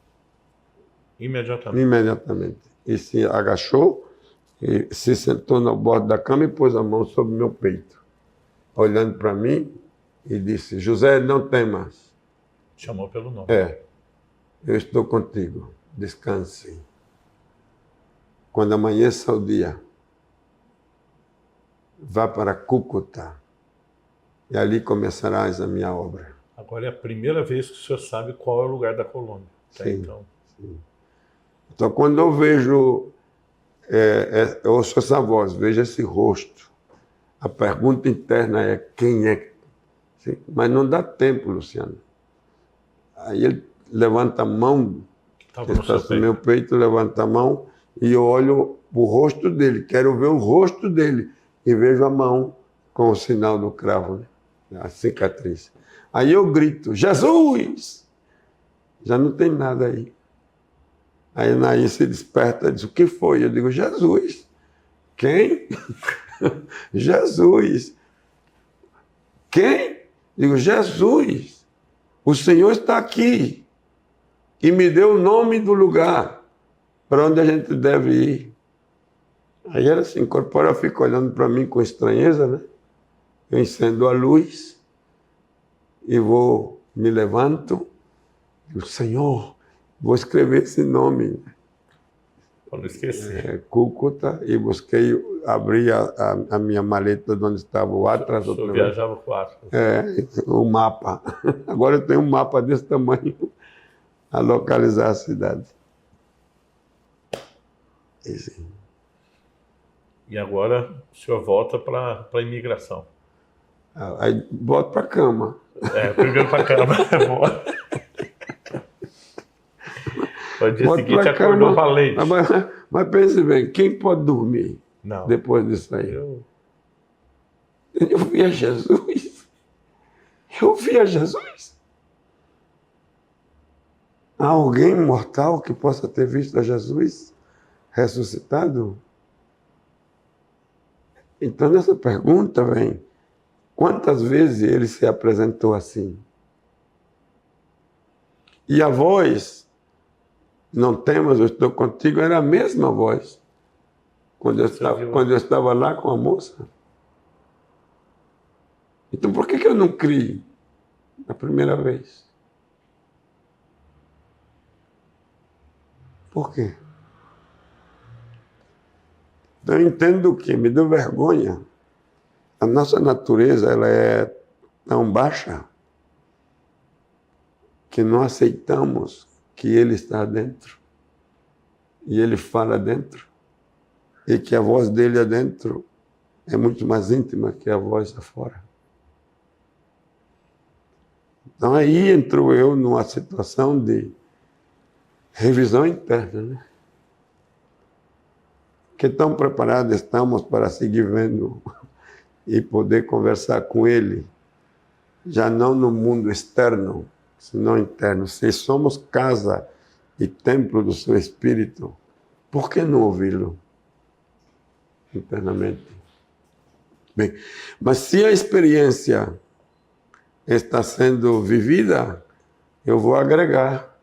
Imediatamente. E se agachou, e se sentou no bordo da cama e pôs a mão sobre o meu peito, olhando para mim e disse, José, não temas. Chamou pelo nome. Eu estou contigo, descanse. Quando amanheça o dia, vá para Cúcuta e ali começarás a minha obra. Agora é a primeira vez que o senhor sabe qual é o lugar da Colômbia. Sim, sim. Então, quando eu vejo, eu ouço essa voz, vejo esse rosto, a pergunta interna é quem é? Sim, mas não dá tempo, Luciano. Aí ele levanta a mão, que está no meu peito, levanta a mão e eu olho o rosto dele, quero ver o rosto dele e vejo a mão com o sinal do cravo, né? A cicatriz. Aí eu grito, Jesus! Já não tem nada aí. Aí Naí se desperta e diz, o que foi? Eu digo, Jesus. Quem? Jesus. Quem? Digo, Jesus. O Senhor está aqui e me deu o nome do lugar para onde a gente deve ir. Aí ela se incorpora, fica olhando para mim com estranheza, né? Eu acendo a luz e me levanto. Digo, Senhor, vou escrever esse nome. Para não esquecer. Cúcuta, e abri a minha maleta de onde estava o Atlas. O senhor viajava com o Atlas. O mapa. Agora eu tenho um mapa desse tamanho a localizar a cidade. E agora o senhor volta para a imigração. Aí volto para a cama. Primeiro para a cama. No dia seguinte acordou valente. Mas pense bem, quem pode dormir depois disso aí? Eu vi a Jesus. Eu vi a Jesus. Há alguém mortal que possa ter visto a Jesus ressuscitado? Então, nessa pergunta vem, quantas vezes ele se apresentou assim? E a voz, não temas, eu estou contigo, era a mesma voz quando eu estava lá com a moça. Então, por que eu não criei na primeira vez? Por quê? Então, eu entendo que me deu vergonha. A nossa natureza ela é tão baixa que não aceitamos que Ele está dentro e Ele fala dentro e que a voz dele adentro é muito mais íntima que a voz afora. Então aí entro eu numa situação de revisão interna, né? que tão preparados estamos para seguir vendo e poder conversar com Ele, já não no mundo externo, senão interno. Se somos casa e templo do seu Espírito, por que não ouvi-lo internamente? Bem, mas se a experiência está sendo vivida, eu vou agregar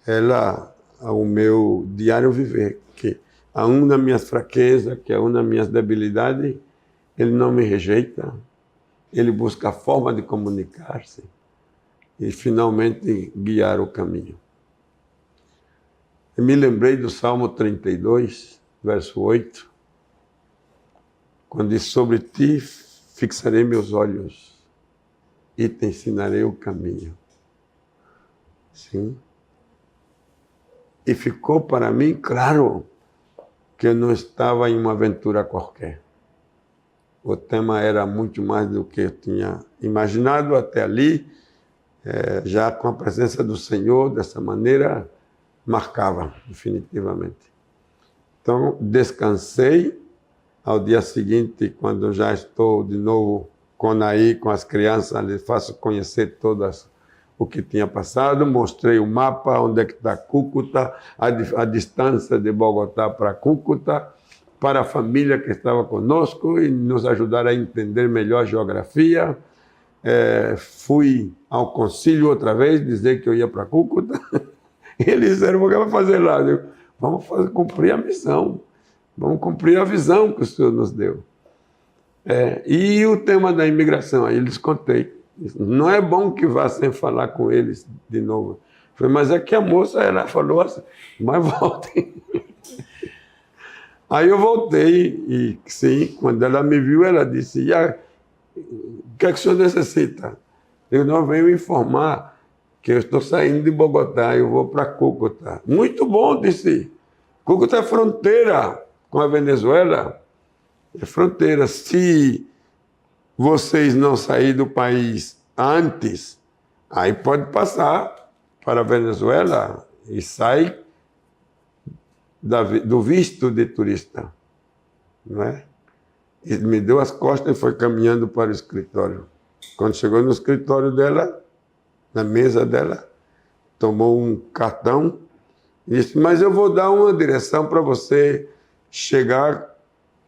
ela ao meu diário viver, que a uma das minhas fraquezas, que é uma das minhas debilidades, Ele não me rejeita, Ele busca a forma de comunicar-se e finalmente guiar o caminho. Eu me lembrei do Salmo 32, verso 8, quando diz: sobre ti fixarei meus olhos e te ensinarei o caminho. Sim. E ficou para mim claro que eu não estava em uma aventura qualquer. O tema era muito mais do que eu tinha imaginado até ali, já com a presença do Senhor, dessa maneira, marcava definitivamente. Então, descansei. Ao dia seguinte, quando já estou de novo com Naí, com as crianças, lhes faço conhecer todas o que tinha passado, mostrei o mapa, onde é que está Cúcuta, a distância de Bogotá para Cúcuta, para a família que estava conosco e nos ajudar a entender melhor a geografia. Fui ao concílio outra vez, dizer que eu ia para Cúcuta. Eles disseram: o que vai fazer lá? Eu, vamos cumprir a missão, vamos cumprir a visão que o Senhor nos deu. E o tema da imigração, aí eles contei. Não é bom que vá sem falar com eles de novo. Falei: mas é que a moça, ela falou assim, mas voltem. Aí eu voltei e, sim, quando ela me viu, ela disse: o que é que o senhor necessita? Eu não venho informar que eu estou saindo de Bogotá, eu vou para Cúcuta. Muito bom, disse. Cúcuta é fronteira com a Venezuela. É fronteira. Se vocês não saírem do país antes, aí pode passar para a Venezuela e sai do visto de turista, não é? E me deu as costas e foi caminhando para o escritório. Quando chegou no escritório dela, na mesa dela, tomou um cartão e disse: mas eu vou dar uma direção para você chegar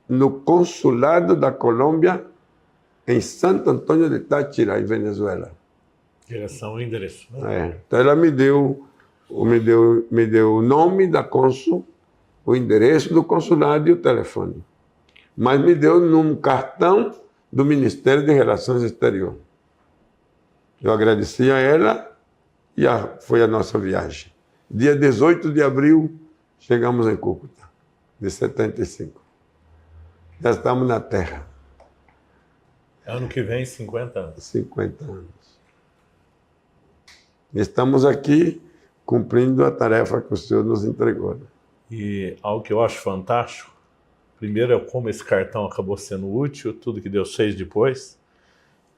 no consulado da Colômbia em Santo Antônio de Táchira, em Venezuela. Direção e endereço. Né? Então ela me deu o nome da cônsul, o endereço do consulado e o telefone. Mas me deu num cartão do Ministério de Relações Exteriores. Eu agradeci a ela e foi a nossa viagem. Dia 18 de abril, chegamos em Cúcuta, de 75. Já estamos na terra. Ano que vem, 50 anos. 50 anos. Estamos aqui cumprindo a tarefa que o Senhor nos entregou. E algo que eu acho fantástico, primeiro é como esse cartão acabou sendo útil, tudo que Deus fez depois,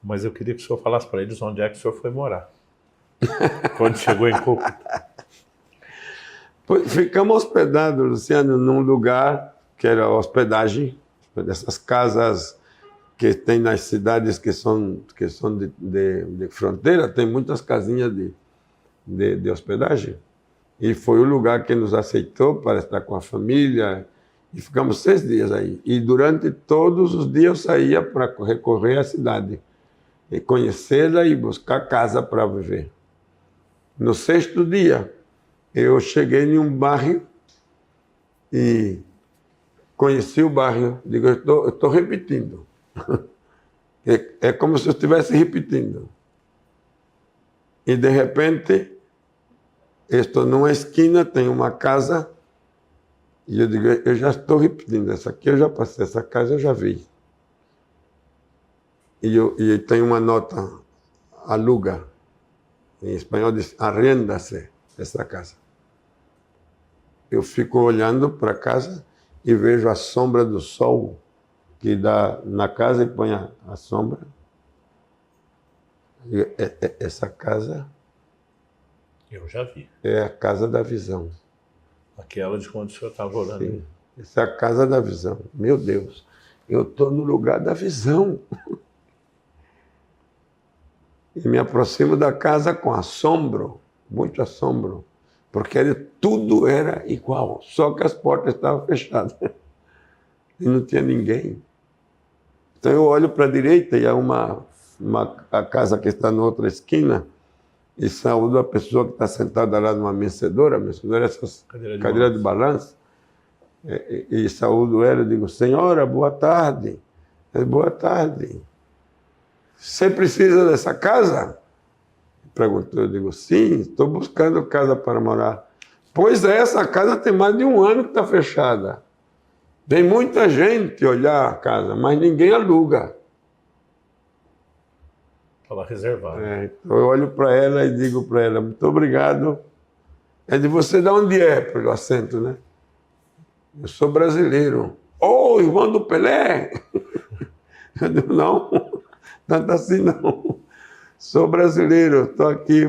mas eu queria que o senhor falasse para eles onde é que o senhor foi morar. Quando chegou em Cúcuta. Ficamos hospedados, Luciano, num lugar que era hospedagem, dessas casas que tem nas cidades que são de fronteira, tem muitas casinhas de hospedagem. E foi o lugar que nos aceitou para estar com a família. E ficamos 6 dias aí. E durante todos os dias eu saía para recorrer à cidade, e conhecê-la e buscar casa para viver. No 6º dia, eu cheguei em um bairro e conheci o bairro. Digo: eu estou repetindo. É como se eu estivesse repetindo. E de repente, estou numa esquina, tem uma casa, e eu digo: eu já estou repetindo, essa aqui eu já passei, essa casa eu já vi. E tem uma nota: aluga. Em espanhol diz: arrenda-se essa casa. Eu fico olhando para a casa e vejo a sombra do sol que dá na casa e põe a sombra. Essa casa... Eu já vi. É a casa da visão. Aquela de quando o senhor estava orando. Sim. Essa é a casa da visão. Meu Deus, eu estou no lugar da visão. E me aproximo da casa com assombro, muito assombro, porque tudo era igual, só que as portas estavam fechadas e não tinha ninguém. Então eu olho para a direita e há a casa que está na outra esquina e saúdo a pessoa que está sentada lá numa mecedora é essas cadeiras de balanço, e saúdo ela e digo, senhora, boa tarde. Boa tarde. Você precisa dessa casa? Perguntou, eu digo, sim, estou buscando casa para morar. Pois é, essa casa tem mais de 1 ano que está fechada. Vem muita gente olhar a casa, mas ninguém aluga. Estava reservado. Então eu olho para ela e digo para ela, muito obrigado. É de você de onde é, pelo acento, né? Eu sou brasileiro. Oh, irmão do Pelé! Eu digo, não, tanto assim não. Sou brasileiro, estou aqui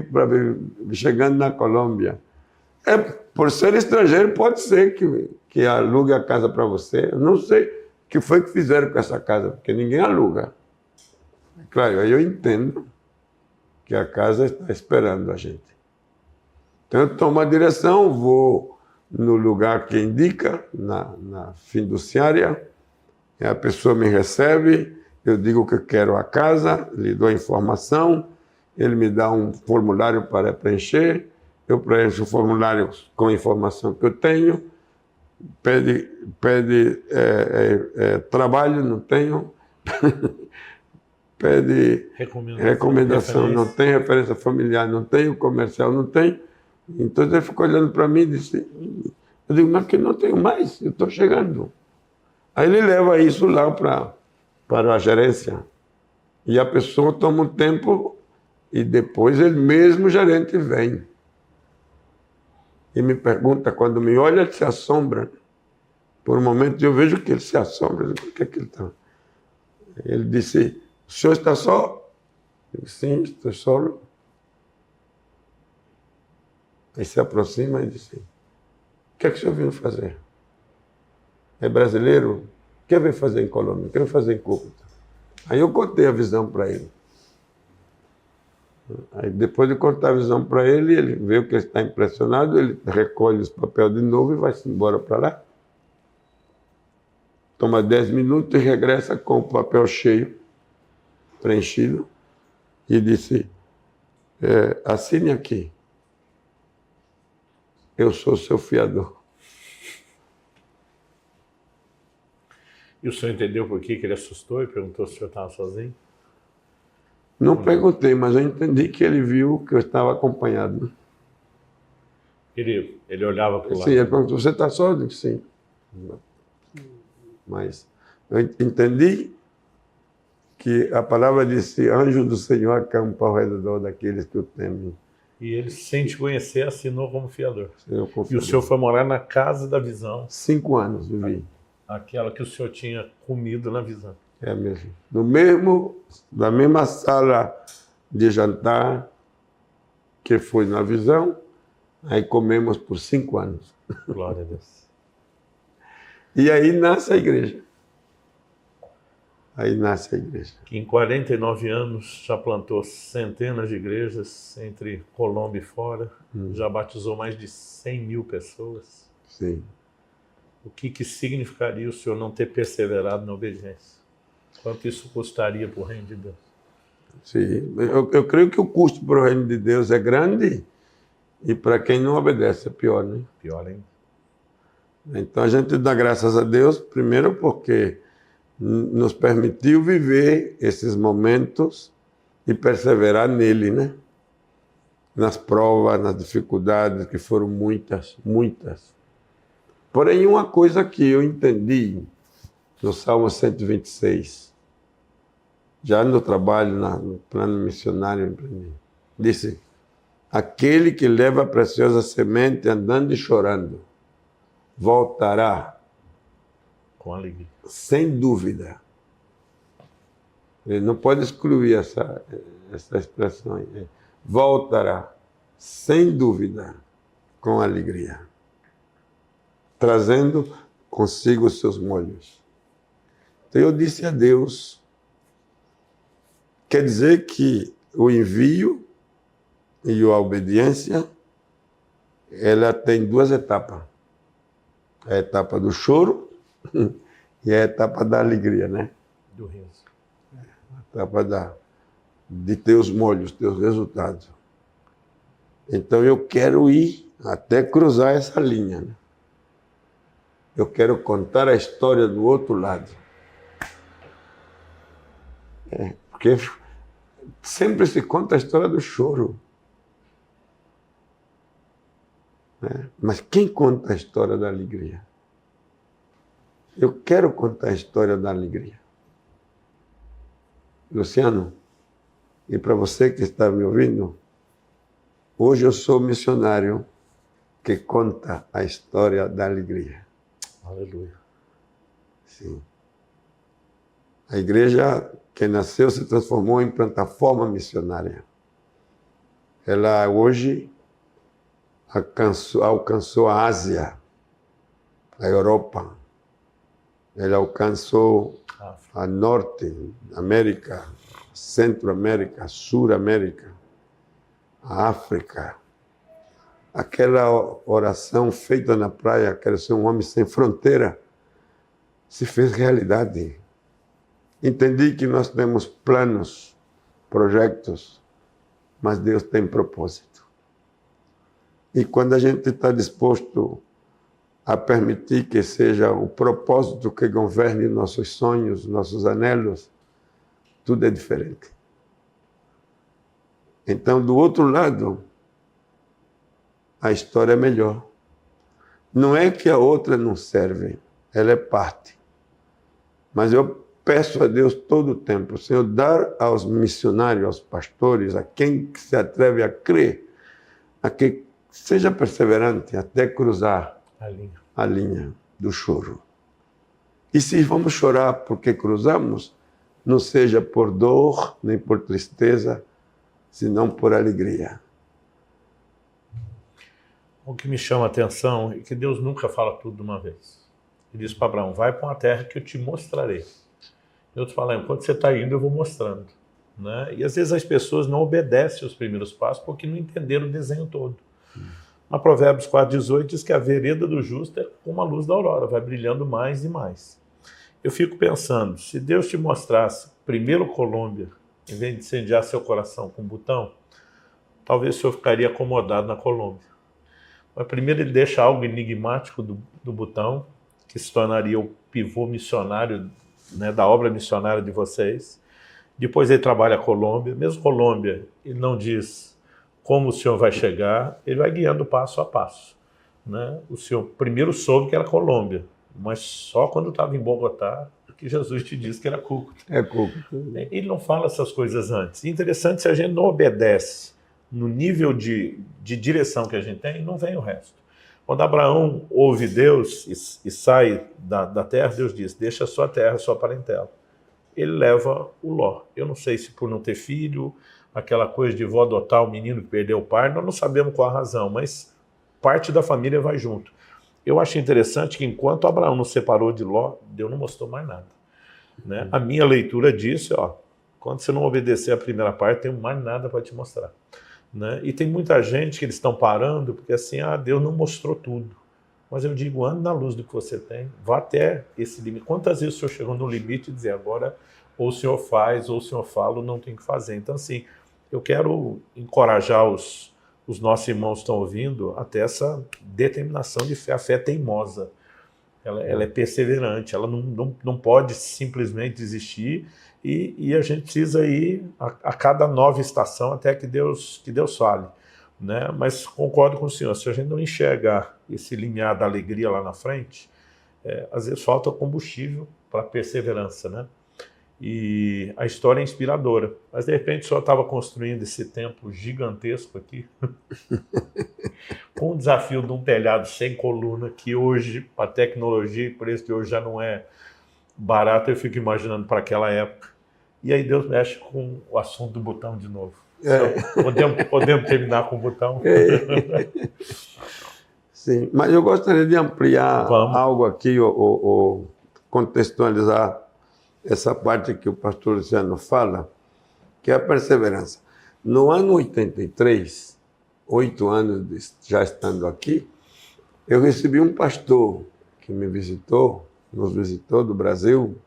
chegando na Colômbia. Por ser estrangeiro, pode ser que alugue a casa para você. Eu não sei o que foi que fizeram com essa casa, porque ninguém aluga. Claro, aí eu entendo que a casa está esperando a gente. Então eu tomo a direção, vou no lugar que indica, na fiduciária, e a pessoa me recebe, eu digo que eu quero a casa, lhe dou a informação, ele me dá um formulário para preencher, eu preencho o formulário com a informação que eu tenho, pede trabalho, não tenho, pede recomendação, não tem referência familiar, não tenho comercial, não tem. Então ele ficou olhando para mim e disse, eu digo, mas que não tenho mais, eu estou chegando. Aí ele leva isso lá para a gerência. E a pessoa toma um tempo e depois ele mesmo, o gerente, vem. E me pergunta, quando me olha, ele se assombra. Por um momento eu vejo que ele se assombra. Eu digo, por que ele está? Ele disse, o senhor está só? Eu disse, sim, estou solo. Aí se aproxima e disse, o que é que o senhor veio fazer? É brasileiro? O que veio fazer em Colômbia? O que veio fazer em Cúcuta? Aí eu contei a visão para ele. Aí depois de contar a visão para ele, ele vê que ele está impressionado, ele recolhe os papéis de novo e vai-se embora para lá. Toma 10 minutos e regressa com o papel cheio, preenchido, e disse, assine aqui. Eu sou seu fiador. E o senhor entendeu por que ele assustou e perguntou se o senhor estava sozinho? Não perguntei, mas eu entendi que ele viu que eu estava acompanhado. Ele olhava para o lado. Sim, ele perguntou, você está só? Eu disse, sim. Mas eu entendi que a palavra disse, anjo do Senhor acampa ao redor daqueles que o temem. E ele, sem te conhecer, assinou como fiador. E o senhor foi morar na casa da visão. 5 anos vivi. Aquela que o senhor tinha comido na visão. É mesmo. Na mesma sala de jantar que foi na visão, aí comemos por 5 anos. Glória a Deus. E aí nasce a igreja. Aí nasce a igreja. Que em 49 anos já plantou centenas de igrejas entre Colômbia e fora. Já batizou mais de 100 mil pessoas. Sim. O que significaria o senhor não ter perseverado na obediência? Quanto isso custaria para o reino de Deus? Sim. Eu creio que o custo para o reino de Deus é grande e para quem não obedece é pior, né? Pior ainda. Então a gente dá graças a Deus, primeiro porque nos permitiu viver esses momentos e perseverar nele, né? Nas provas, nas dificuldades, que foram muitas, muitas. Porém, uma coisa que eu entendi no Salmo 126, já no trabalho, no plano missionário, disse, aquele que leva a preciosa semente andando e chorando, voltará com alegria. Sem dúvida. Ele não pode excluir essa expressão aí. Voltará, sem dúvida, com alegria. Trazendo consigo os seus molhos. Então eu disse a Deus, quer dizer que o envio e a obediência, ela tem duas etapas. A etapa do choro e a etapa da alegria, né? Do riso. A etapa de teus molhos, teus resultados. Então eu quero ir até cruzar essa linha, né? Eu quero contar a história do outro lado. Porque sempre se conta a história do choro. Né? Mas quem conta a história da alegria? Eu quero contar a história da alegria. Luciano, e para você que está me ouvindo, hoje eu sou missionário que conta a história da alegria. Aleluia. Sim. A igreja que nasceu se transformou em plataforma missionária. Ela hoje alcançou a Ásia, a Europa. Ela alcançou a Norte América, Centro-América, Sul-América, a África. Aquela oração feita na praia, quero ser um homem sem fronteira, se fez realidade. Entendi que nós temos planos, projetos, mas Deus tem propósito. E quando a gente está disposto a permitir que seja o propósito que governe nossos sonhos, nossos anelos, tudo é diferente. Então, do outro lado, a história é melhor. Não é que a outra não serve, ela é parte. Mas eu peço a Deus todo o tempo, Senhor, dar aos missionários, aos pastores, a quem se atreve a crer, a que seja perseverante até cruzar a linha do choro. E se vamos chorar porque cruzamos, não seja por dor nem por tristeza, senão por alegria. O que me chama a atenção é que Deus nunca fala tudo de uma vez. Ele diz para Abraão, vai para uma terra que eu te mostrarei. Eu te falo, enquanto você está indo, eu vou mostrando. Né? E às vezes as pessoas não obedecem os primeiros passos porque não entenderam o desenho todo. Mas Provérbios 4,18 diz que a vereda do justo é como a luz da aurora, vai brilhando mais e mais. Eu fico pensando, se Deus te mostrasse primeiro Colômbia, em vez de incendiar seu coração com botão, talvez o senhor ficaria acomodado na Colômbia. Mas primeiro ele deixa algo enigmático do botão, que se tornaria o pivô missionário, né, da obra missionária de vocês. Depois ele trabalha a Colômbia. Mesmo Colômbia, ele não diz como o senhor vai chegar, ele vai guiando passo a passo. Né? O senhor primeiro soube que era Colômbia, mas só quando estava em Bogotá que Jesus te disse que era Cúcuta. É Cúcuta. Ele não fala essas coisas antes. Interessante, se a gente não obedece no nível de direção que a gente tem, não vem o resto. Quando Abraão ouve Deus e sai da terra, Deus diz, deixa a sua terra, a sua parentela. Ele leva o Ló. Eu não sei se por não ter filho, aquela coisa de vó adotar o menino que perdeu o pai, nós não sabemos qual a razão, mas parte da família vai junto. Eu acho interessante que enquanto Abraão não separou de Ló, Deus não mostrou mais nada. Né? A minha leitura disso, quando você não obedecer a primeira parte, tem mais nada para te mostrar. Né? E tem muita gente que eles estão parando porque assim, Deus não mostrou tudo. Mas eu digo, ande na luz do que você tem, vá até esse limite. Quantas vezes o senhor chegou no limite e dizer agora, ou o senhor faz, ou o senhor fala, ou não tem que fazer. Então assim, eu quero encorajar os nossos irmãos que estão ouvindo até essa determinação de fé. A fé é teimosa, ela é perseverante, ela não pode simplesmente desistir e a gente precisa ir a cada nova estação até que Deus fale. Né? Mas concordo com o senhor, se a gente não enxergar esse limiar da alegria lá na frente, às vezes falta combustível para a perseverança, né? E a história é inspiradora, mas de repente o senhor estava construindo esse templo gigantesco aqui, com o desafio de um telhado sem coluna, que hoje, a tecnologia e preço de hoje já não é barato, eu fico imaginando para aquela época. E aí Deus mexe com o assunto do botão de novo. Podemos terminar com o botão? Sim, mas eu gostaria de ampliar Vamos. algo aqui, ou contextualizar essa parte que o pastor Luciano fala, que é a perseverança. No ano 83, 8 anos já estando aqui, eu recebi um pastor que me visitou, nos visitou do Brasil,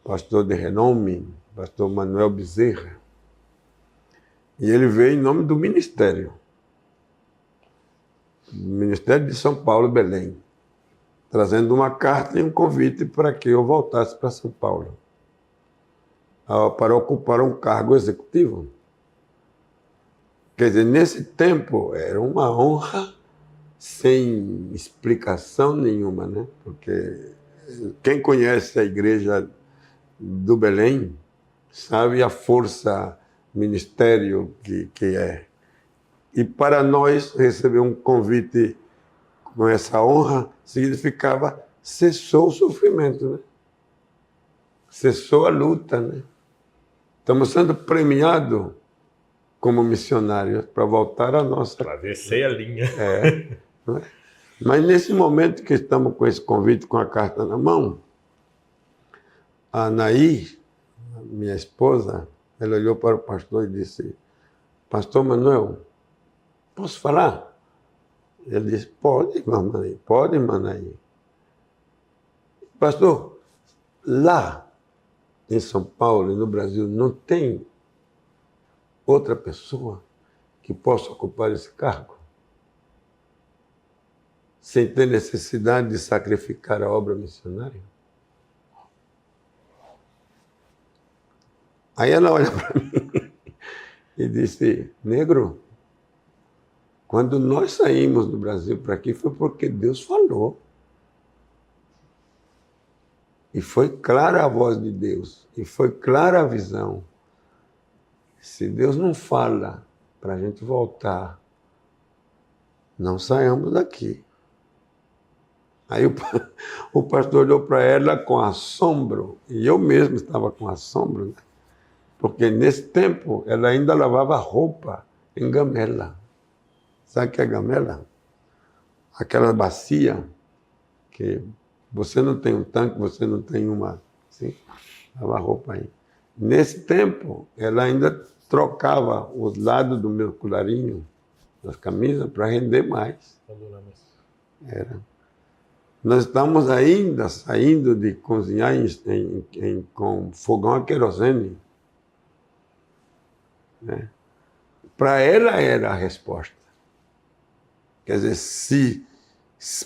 pastor de renome, pastor Manuel Bezerra. E ele veio em nome do ministério de São Paulo, Belém, trazendo uma carta e um convite para que eu voltasse para São Paulo, para ocupar um cargo executivo. Quer dizer, nesse tempo era uma honra sem explicação nenhuma, né? Porque quem conhece a igreja do Belém sabe a força ministério que é. E para nós receber um convite com essa honra significava cessou o sofrimento, né? Cessou a luta, né? Estamos sendo premiados como missionários para voltar à nossa... Travessei a linha. Não é? Mas nesse momento que estamos com esse convite, com a carta na mão, a Anaí, minha esposa, ela olhou para o pastor e disse: Pastor Manuel, posso falar? Ele disse: pode, mamãe, pode, mamãe. Pastor, lá em São Paulo e no Brasil não tem outra pessoa que possa ocupar esse cargo sem ter necessidade de sacrificar a obra missionária? Aí ela olha para mim e disse: negro, quando nós saímos do Brasil para aqui foi porque Deus falou. E foi clara a voz de Deus, e foi clara a visão. Se Deus não fala para a gente voltar, não saiamos daqui. Aí o pastor olhou para ela com assombro, e eu mesmo estava com assombro, né? Porque nesse tempo ela ainda lavava roupa em gamela. Sabe o que é gamela? Aquela bacia que você não tem um tanque, você não tem uma... Assim, lava roupa aí. Nesse tempo, ela ainda trocava os lados do meu colarinho das camisas para render mais. Era. Nós estamos ainda saindo de cozinhar com fogão a querosene. Né? Para ela era a resposta. Quer dizer, se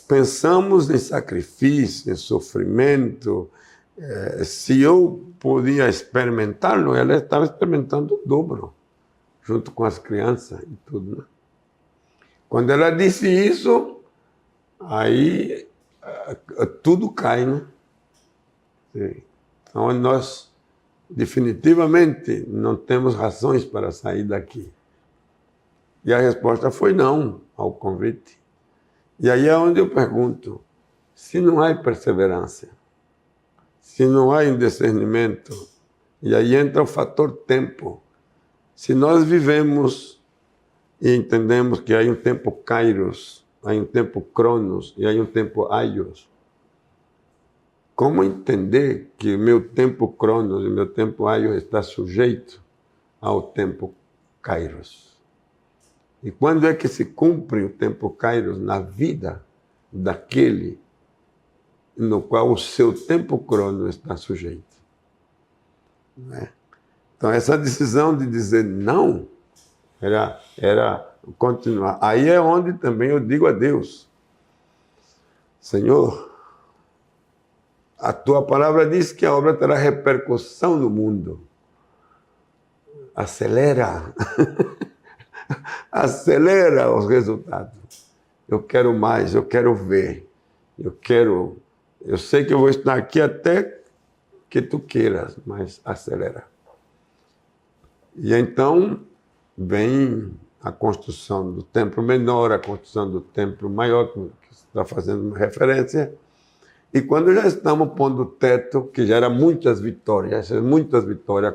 pensamos em sacrifício, em sofrimento, se eu podia experimentá-lo, ela estava experimentando o dobro, junto com as crianças e tudo. Né? Quando ela disse isso, aí tudo cai, né? Então nós definitivamente não temos razões para sair daqui. E a resposta foi não ao convite. E aí é onde eu pergunto, se não há perseverança, se não há discernimento, e aí entra o fator tempo. Se nós vivemos e entendemos que há um tempo kairos, há um tempo cronos e há um tempo aios, como entender que o meu tempo cronos e o meu tempo aios está sujeito ao tempo kairos? E quando é que se cumpre o tempo kairos na vida daquele no qual o seu tempo cronos está sujeito? Né? Então, essa decisão de dizer não era continuar. Aí é onde também eu digo a Deus: Senhor, a tua palavra diz que a obra terá repercussão no mundo. Acelera. Acelera os resultados. Eu quero mais, eu quero ver. Eu sei que eu vou estar aqui até que tu queiras, mas acelera. E então vem a construção do templo menor, a construção do templo maior, que você está fazendo referência. E quando já estamos pondo o teto, que já era muitas vitórias,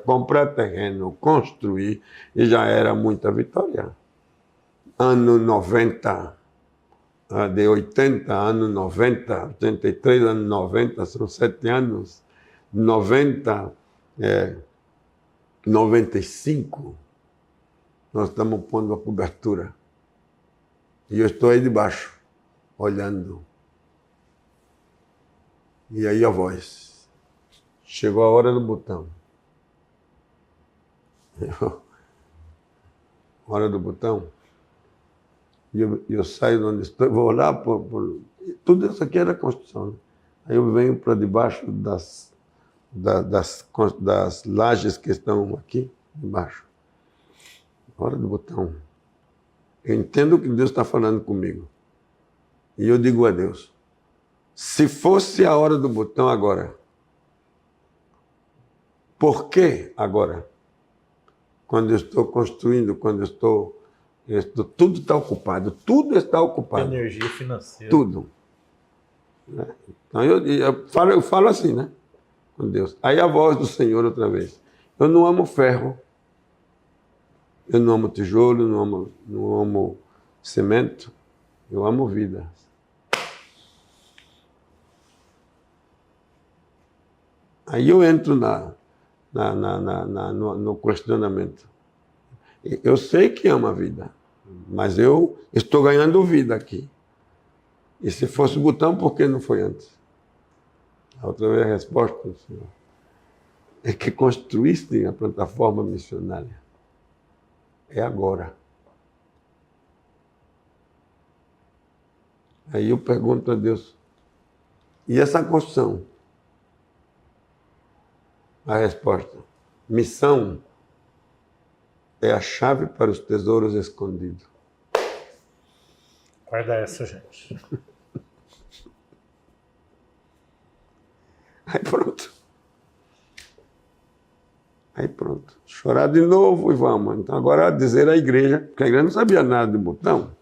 comprar terreno, construir, e já era muita vitória. Ano 90, de 80, anos 90, 83, anos 90, são 7 anos, 90, 95, nós estamos pondo a cobertura. E eu estou aí debaixo, olhando. E aí a voz. Chegou a hora do botão. Hora do botão. E eu saio de onde estou, vou lá tudo isso aqui era construção. Né? Aí eu venho para debaixo das lajes que estão aqui embaixo. Hora do botão. Eu entendo que Deus está falando comigo. E eu digo a Deus, se fosse a hora do botão agora, por que agora? Quando eu estou construindo, quando eu estou tudo está ocupado, tudo está ocupado. Energia financeira. Tudo. Então eu falo assim, né? Com Deus. Aí a voz do Senhor outra vez. Eu não amo ferro, eu não amo tijolo, não amo cimento, eu amo vida. Aí eu entro no questionamento. Eu sei que amo a vida, mas eu estou ganhando vida aqui. E se fosse o botão, por que não foi antes? A outra vez a resposta do Senhor é que construíste a plataforma missionária. É agora. Aí eu pergunto a Deus, e essa construção? A resposta, missão é a chave para os tesouros escondidos. Guarda essa, gente. Aí pronto. Chorar de novo e vamos. Então agora dizer à igreja, porque a igreja não sabia nada de botão.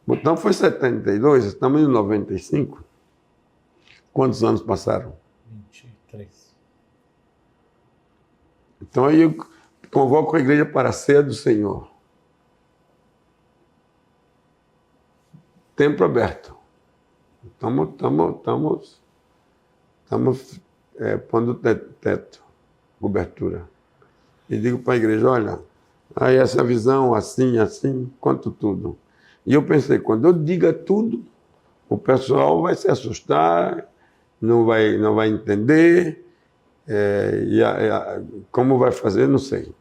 Botão foi 72, estamos em 95. Quantos anos passaram? 23. Então aí eu convoco a igreja para a ceia do Senhor. Templo aberto. Estamos pondo teto, cobertura. E digo para a igreja, olha, aí essa visão assim, quanto tudo. E eu pensei, quando eu diga tudo, o pessoal vai se assustar, não vai entender, como vai fazer, não sei.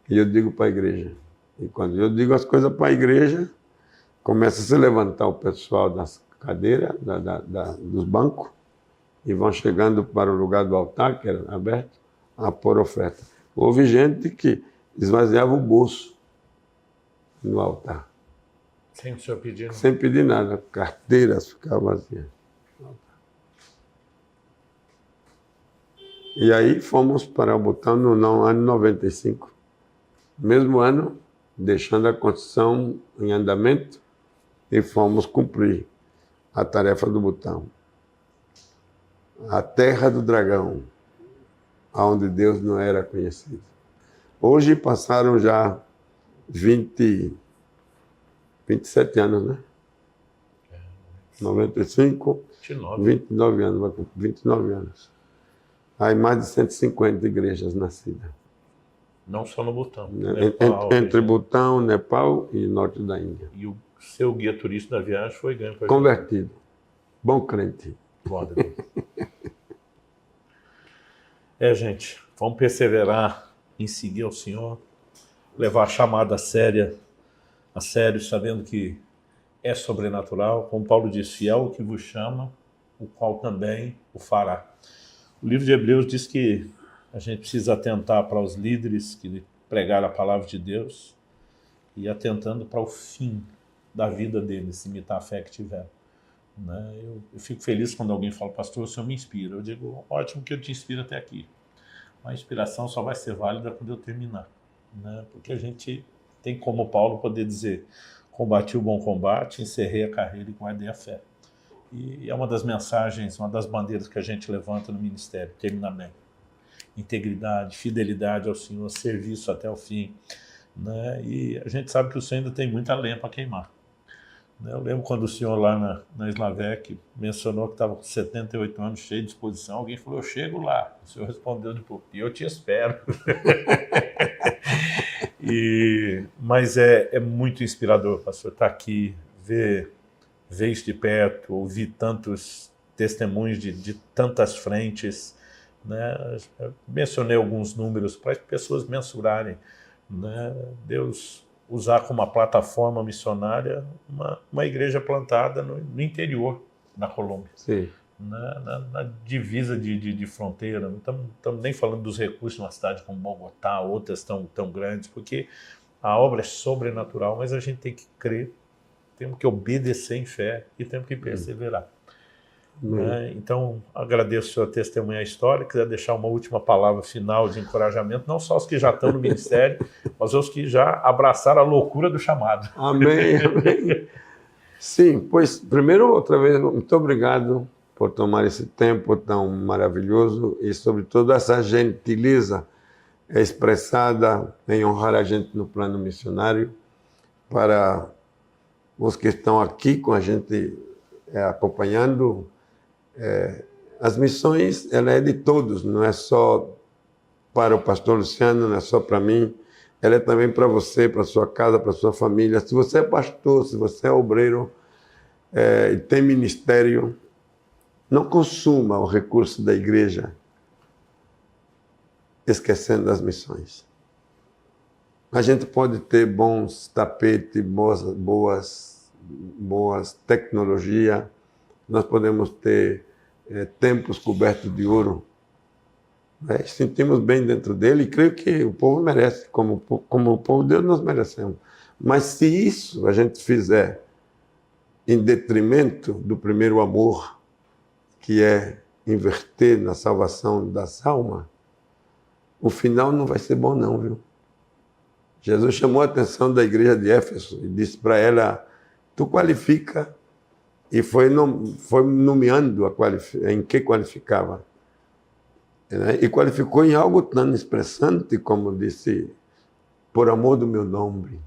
E eu digo para a igreja. E quando eu digo as coisas para a igreja, começa a se levantar o pessoal das cadeiras, dos bancos, e vão chegando para o lugar do altar, que era aberto, a pôr oferta. Houve gente que esvaziava o bolso no altar. Sem o senhor pedir? Sem pedir nada. Carteiras ficavam vazias. E aí fomos para o botão no ano 95. Mesmo ano, deixando a construção em andamento, e fomos cumprir a tarefa do botão. A terra do dragão, onde Deus não era conhecido. Hoje passaram já 27 anos, né? 95, 29 anos, vai cumprir 29 anos. Aí mais de 150 igrejas nascidas. Não só no Butão. Entre Butão, Nepal e norte da Índia. E o seu guia turístico da viagem foi ganho para convertido. Bom crente. Glória a Deus. Gente, vamos perseverar em seguir ao Senhor, levar a chamada a sério, sabendo que é sobrenatural. Como Paulo diz, fiel o que vos chama, o qual também o fará. O livro de Hebreus diz que a gente precisa atentar para os líderes que pregaram a palavra de Deus e atentando para o fim da vida deles, imitar a fé que tiveram. Né? Eu fico feliz quando alguém fala, pastor, o senhor me inspira. Eu digo, ótimo que eu te inspiro até aqui. A inspiração só vai ser válida quando eu terminar. Né? Porque a gente tem como Paulo poder dizer, combati o bom combate, encerrei a carreira e guardei a fé. E é uma das mensagens, uma das bandeiras que a gente levanta no ministério, terminar bem. Integridade, fidelidade ao Senhor, serviço até o fim. né? E a gente sabe que o Senhor ainda tem muita lenha para queimar. Eu lembro quando o senhor lá na Slavec mencionou que estava com 78 anos, cheio de disposição. Alguém falou, eu chego lá. O senhor respondeu de púlpito, e eu te espero. Mas é muito inspirador, pastor, estar aqui, ver isso de perto, ouvir tantos testemunhos de tantas frentes, né? Eu mencionei alguns números para as pessoas mensurarem, né? Deus usar como uma plataforma missionária uma igreja plantada no interior da Colômbia. Sim. Na divisa de fronteira. Não estamos nem falando dos recursos de uma cidade como Bogotá, outras tão grandes, porque a obra é sobrenatural, mas a gente tem que crer, temos que obedecer em fé e temos que perseverar. Então, agradeço o senhor testemunhar a história, quiser deixar uma última palavra final de encorajamento, não só os que já estão no ministério, mas os que já abraçaram a loucura do chamado. Amém, amém. Sim, pois, primeiro, outra vez, muito obrigado por tomar esse tempo tão maravilhoso e, sobretudo, essa gentileza expressada em honrar a gente no plano missionário, para os que estão aqui com a gente acompanhando. As missões, ela é de todos, não é só para o pastor Luciano, não é só para mim, ela é também para você, para sua casa, para sua família. Se você é pastor, se você é obreiro e tem ministério, não consuma o recurso da igreja esquecendo as missões. A gente pode ter bons tapetes, boas tecnologia, nós podemos ter templos cobertos de ouro. Sentimos bem dentro dele e creio que o povo merece, como o povo de Deus nós merecemos. Mas se isso a gente fizer em detrimento do primeiro amor, que é inverter na salvação das almas, o final não vai ser bom não, viu? Jesus chamou a atenção da igreja de Éfeso e disse para ela, tu qualifica, e foi nomeando em que qualificava. E qualificou em algo tão expressante como disse, por amor do meu nome.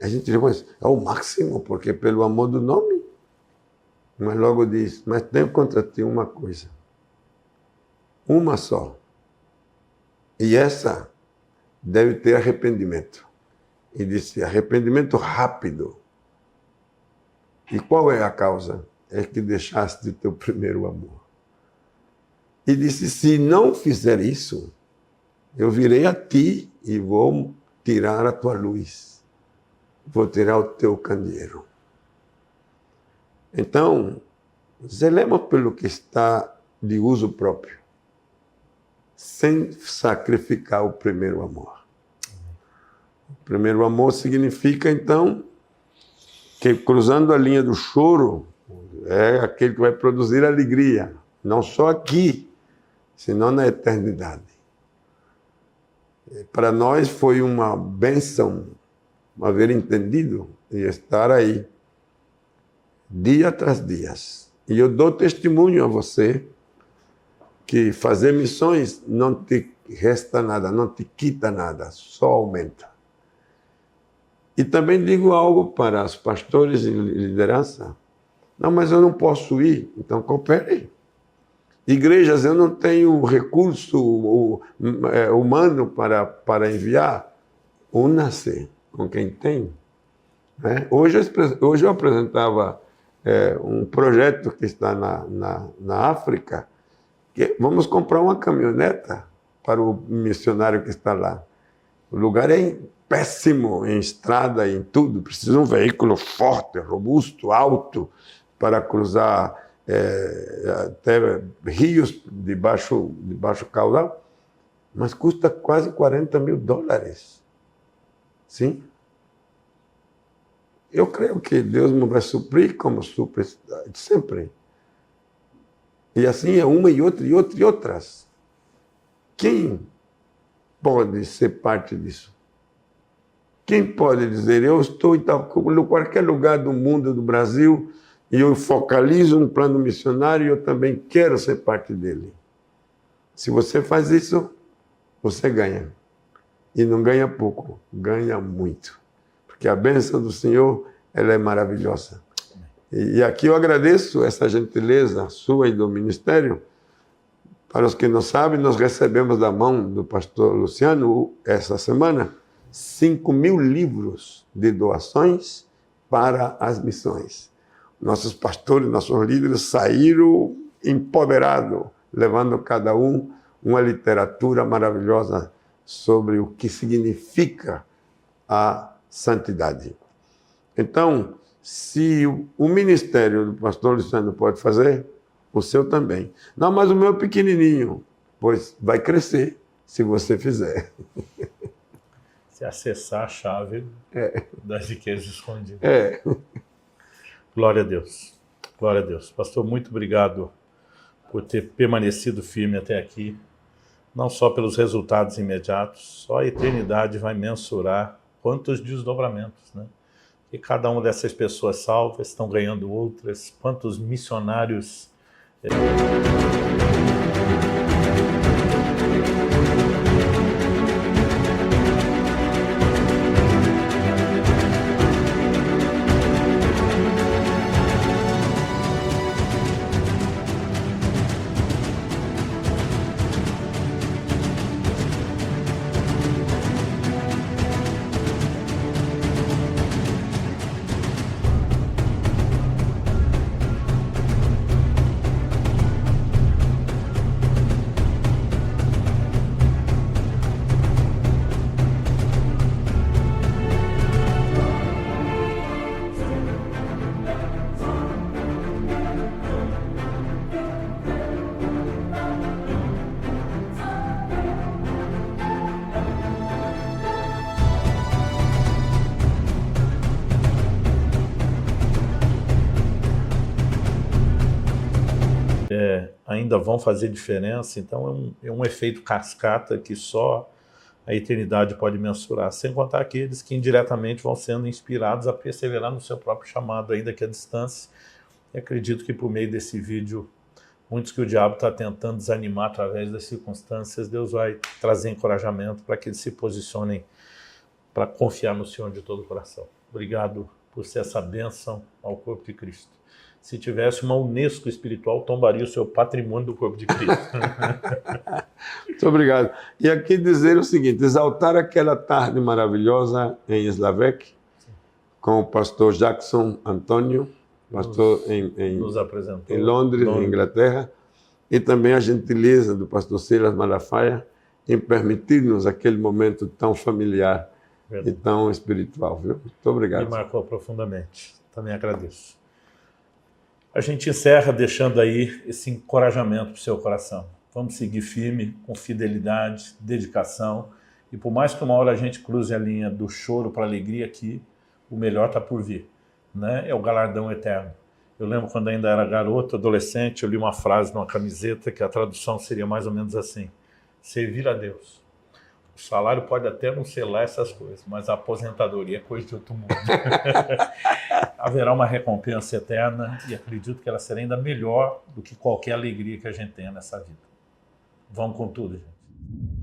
A gente diz, é o máximo, porque pelo amor do nome. Mas logo diz, mas tenho contra ti uma coisa. Uma só. E essa deve ter arrependimento. E disse, arrependimento rápido. E qual é a causa? É que deixaste o teu primeiro amor. E disse, se não fizer isso, eu virei a ti e vou tirar a tua luz. Vou tirar o teu candeeiro. Então, zelemos pelo que está de uso próprio, sem sacrificar o primeiro amor. O primeiro amor significa, então, que cruzando a linha do choro é aquele que vai produzir alegria, não só aqui, senão na eternidade. Para nós foi uma bênção haver entendido e estar aí, dia tras dia. E eu dou testemunho a você que fazer missões não te resta nada, não te quita nada, só aumenta. E também digo algo para os pastores e liderança. Não, mas eu não posso ir, então coopere. Igrejas, eu não tenho recurso humano para enviar. Una-se com quem tem. Hoje eu apresentava um projeto que está na África, que vamos comprar uma caminhoneta para o missionário que está lá. O lugar é péssimo em estrada e em tudo. Precisa de um veículo forte, robusto, alto, para cruzar até rios de baixo caudal. Mas custa quase $40 mil. Sim? Eu creio que Deus me vai suprir como supre sempre. E assim é uma e outra e outra e outras. Quem pode ser parte disso? Quem pode dizer, eu estou em qualquer lugar do mundo, do Brasil, e eu focalizo no plano missionário e eu também quero ser parte dele. Se você faz isso, você ganha. e não ganha pouco, ganha muito. Porque a bênção do Senhor, ela é maravilhosa. E aqui eu agradeço essa gentileza sua e do ministério. Para os que não sabem, nós recebemos da mão do pastor Luciano, essa semana, 5.000 livros de doações para as missões. Nossos pastores, nossos líderes saíram empoderados, levando cada um uma literatura maravilhosa sobre o que significa a santidade. Então, se o ministério do pastor Luciano pode fazer, o seu também. Não, mas o meu é pequenininho, pois vai crescer se você fizer. Se acessar a chave das riquezas escondidas. Glória a Deus. Glória a Deus. Pastor, muito obrigado por ter permanecido firme até aqui. Não só pelos resultados imediatos, só a eternidade vai mensurar quantos desdobramentos, né? E cada uma dessas pessoas salvas estão ganhando outras, quantos missionários... ainda vão fazer diferença, então é um efeito cascata que só a eternidade pode mensurar, sem contar aqueles que indiretamente vão sendo inspirados a perseverar no seu próprio chamado, ainda que à distância. E acredito que por meio desse vídeo, muitos que o diabo está tentando desanimar através das circunstâncias, Deus vai trazer encorajamento para que eles se posicionem para confiar no Senhor de todo o coração. Obrigado por ser essa bênção ao corpo de Cristo. Se tivesse uma Unesco espiritual, tombaria o seu patrimônio do corpo de Cristo. Muito obrigado. E aqui dizer o seguinte, exaltar aquela tarde maravilhosa em Slavek, com o pastor Jackson Antônio, pastor nos apresentou em Londres, na Inglaterra, e também a gentileza do pastor Silas Malafaia em permitir-nos aquele momento tão familiar e tão espiritual. Viu? Muito obrigado. Me marcou profundamente. Também agradeço. A gente encerra deixando aí esse encorajamento para o seu coração. Vamos seguir firme, com fidelidade, dedicação, e por mais que uma hora a gente cruze a linha do choro para a alegria aqui, o melhor está por vir, né? É o galardão eterno. Eu lembro quando ainda era garoto, adolescente, eu li uma frase numa camiseta que a tradução seria mais ou menos assim: servir a Deus. O salário pode até não ser lá essas coisas, mas a aposentadoria é coisa de outro mundo. Haverá uma recompensa eterna e acredito que ela será ainda melhor do que qualquer alegria que a gente tenha nessa vida. Vamos com tudo, gente.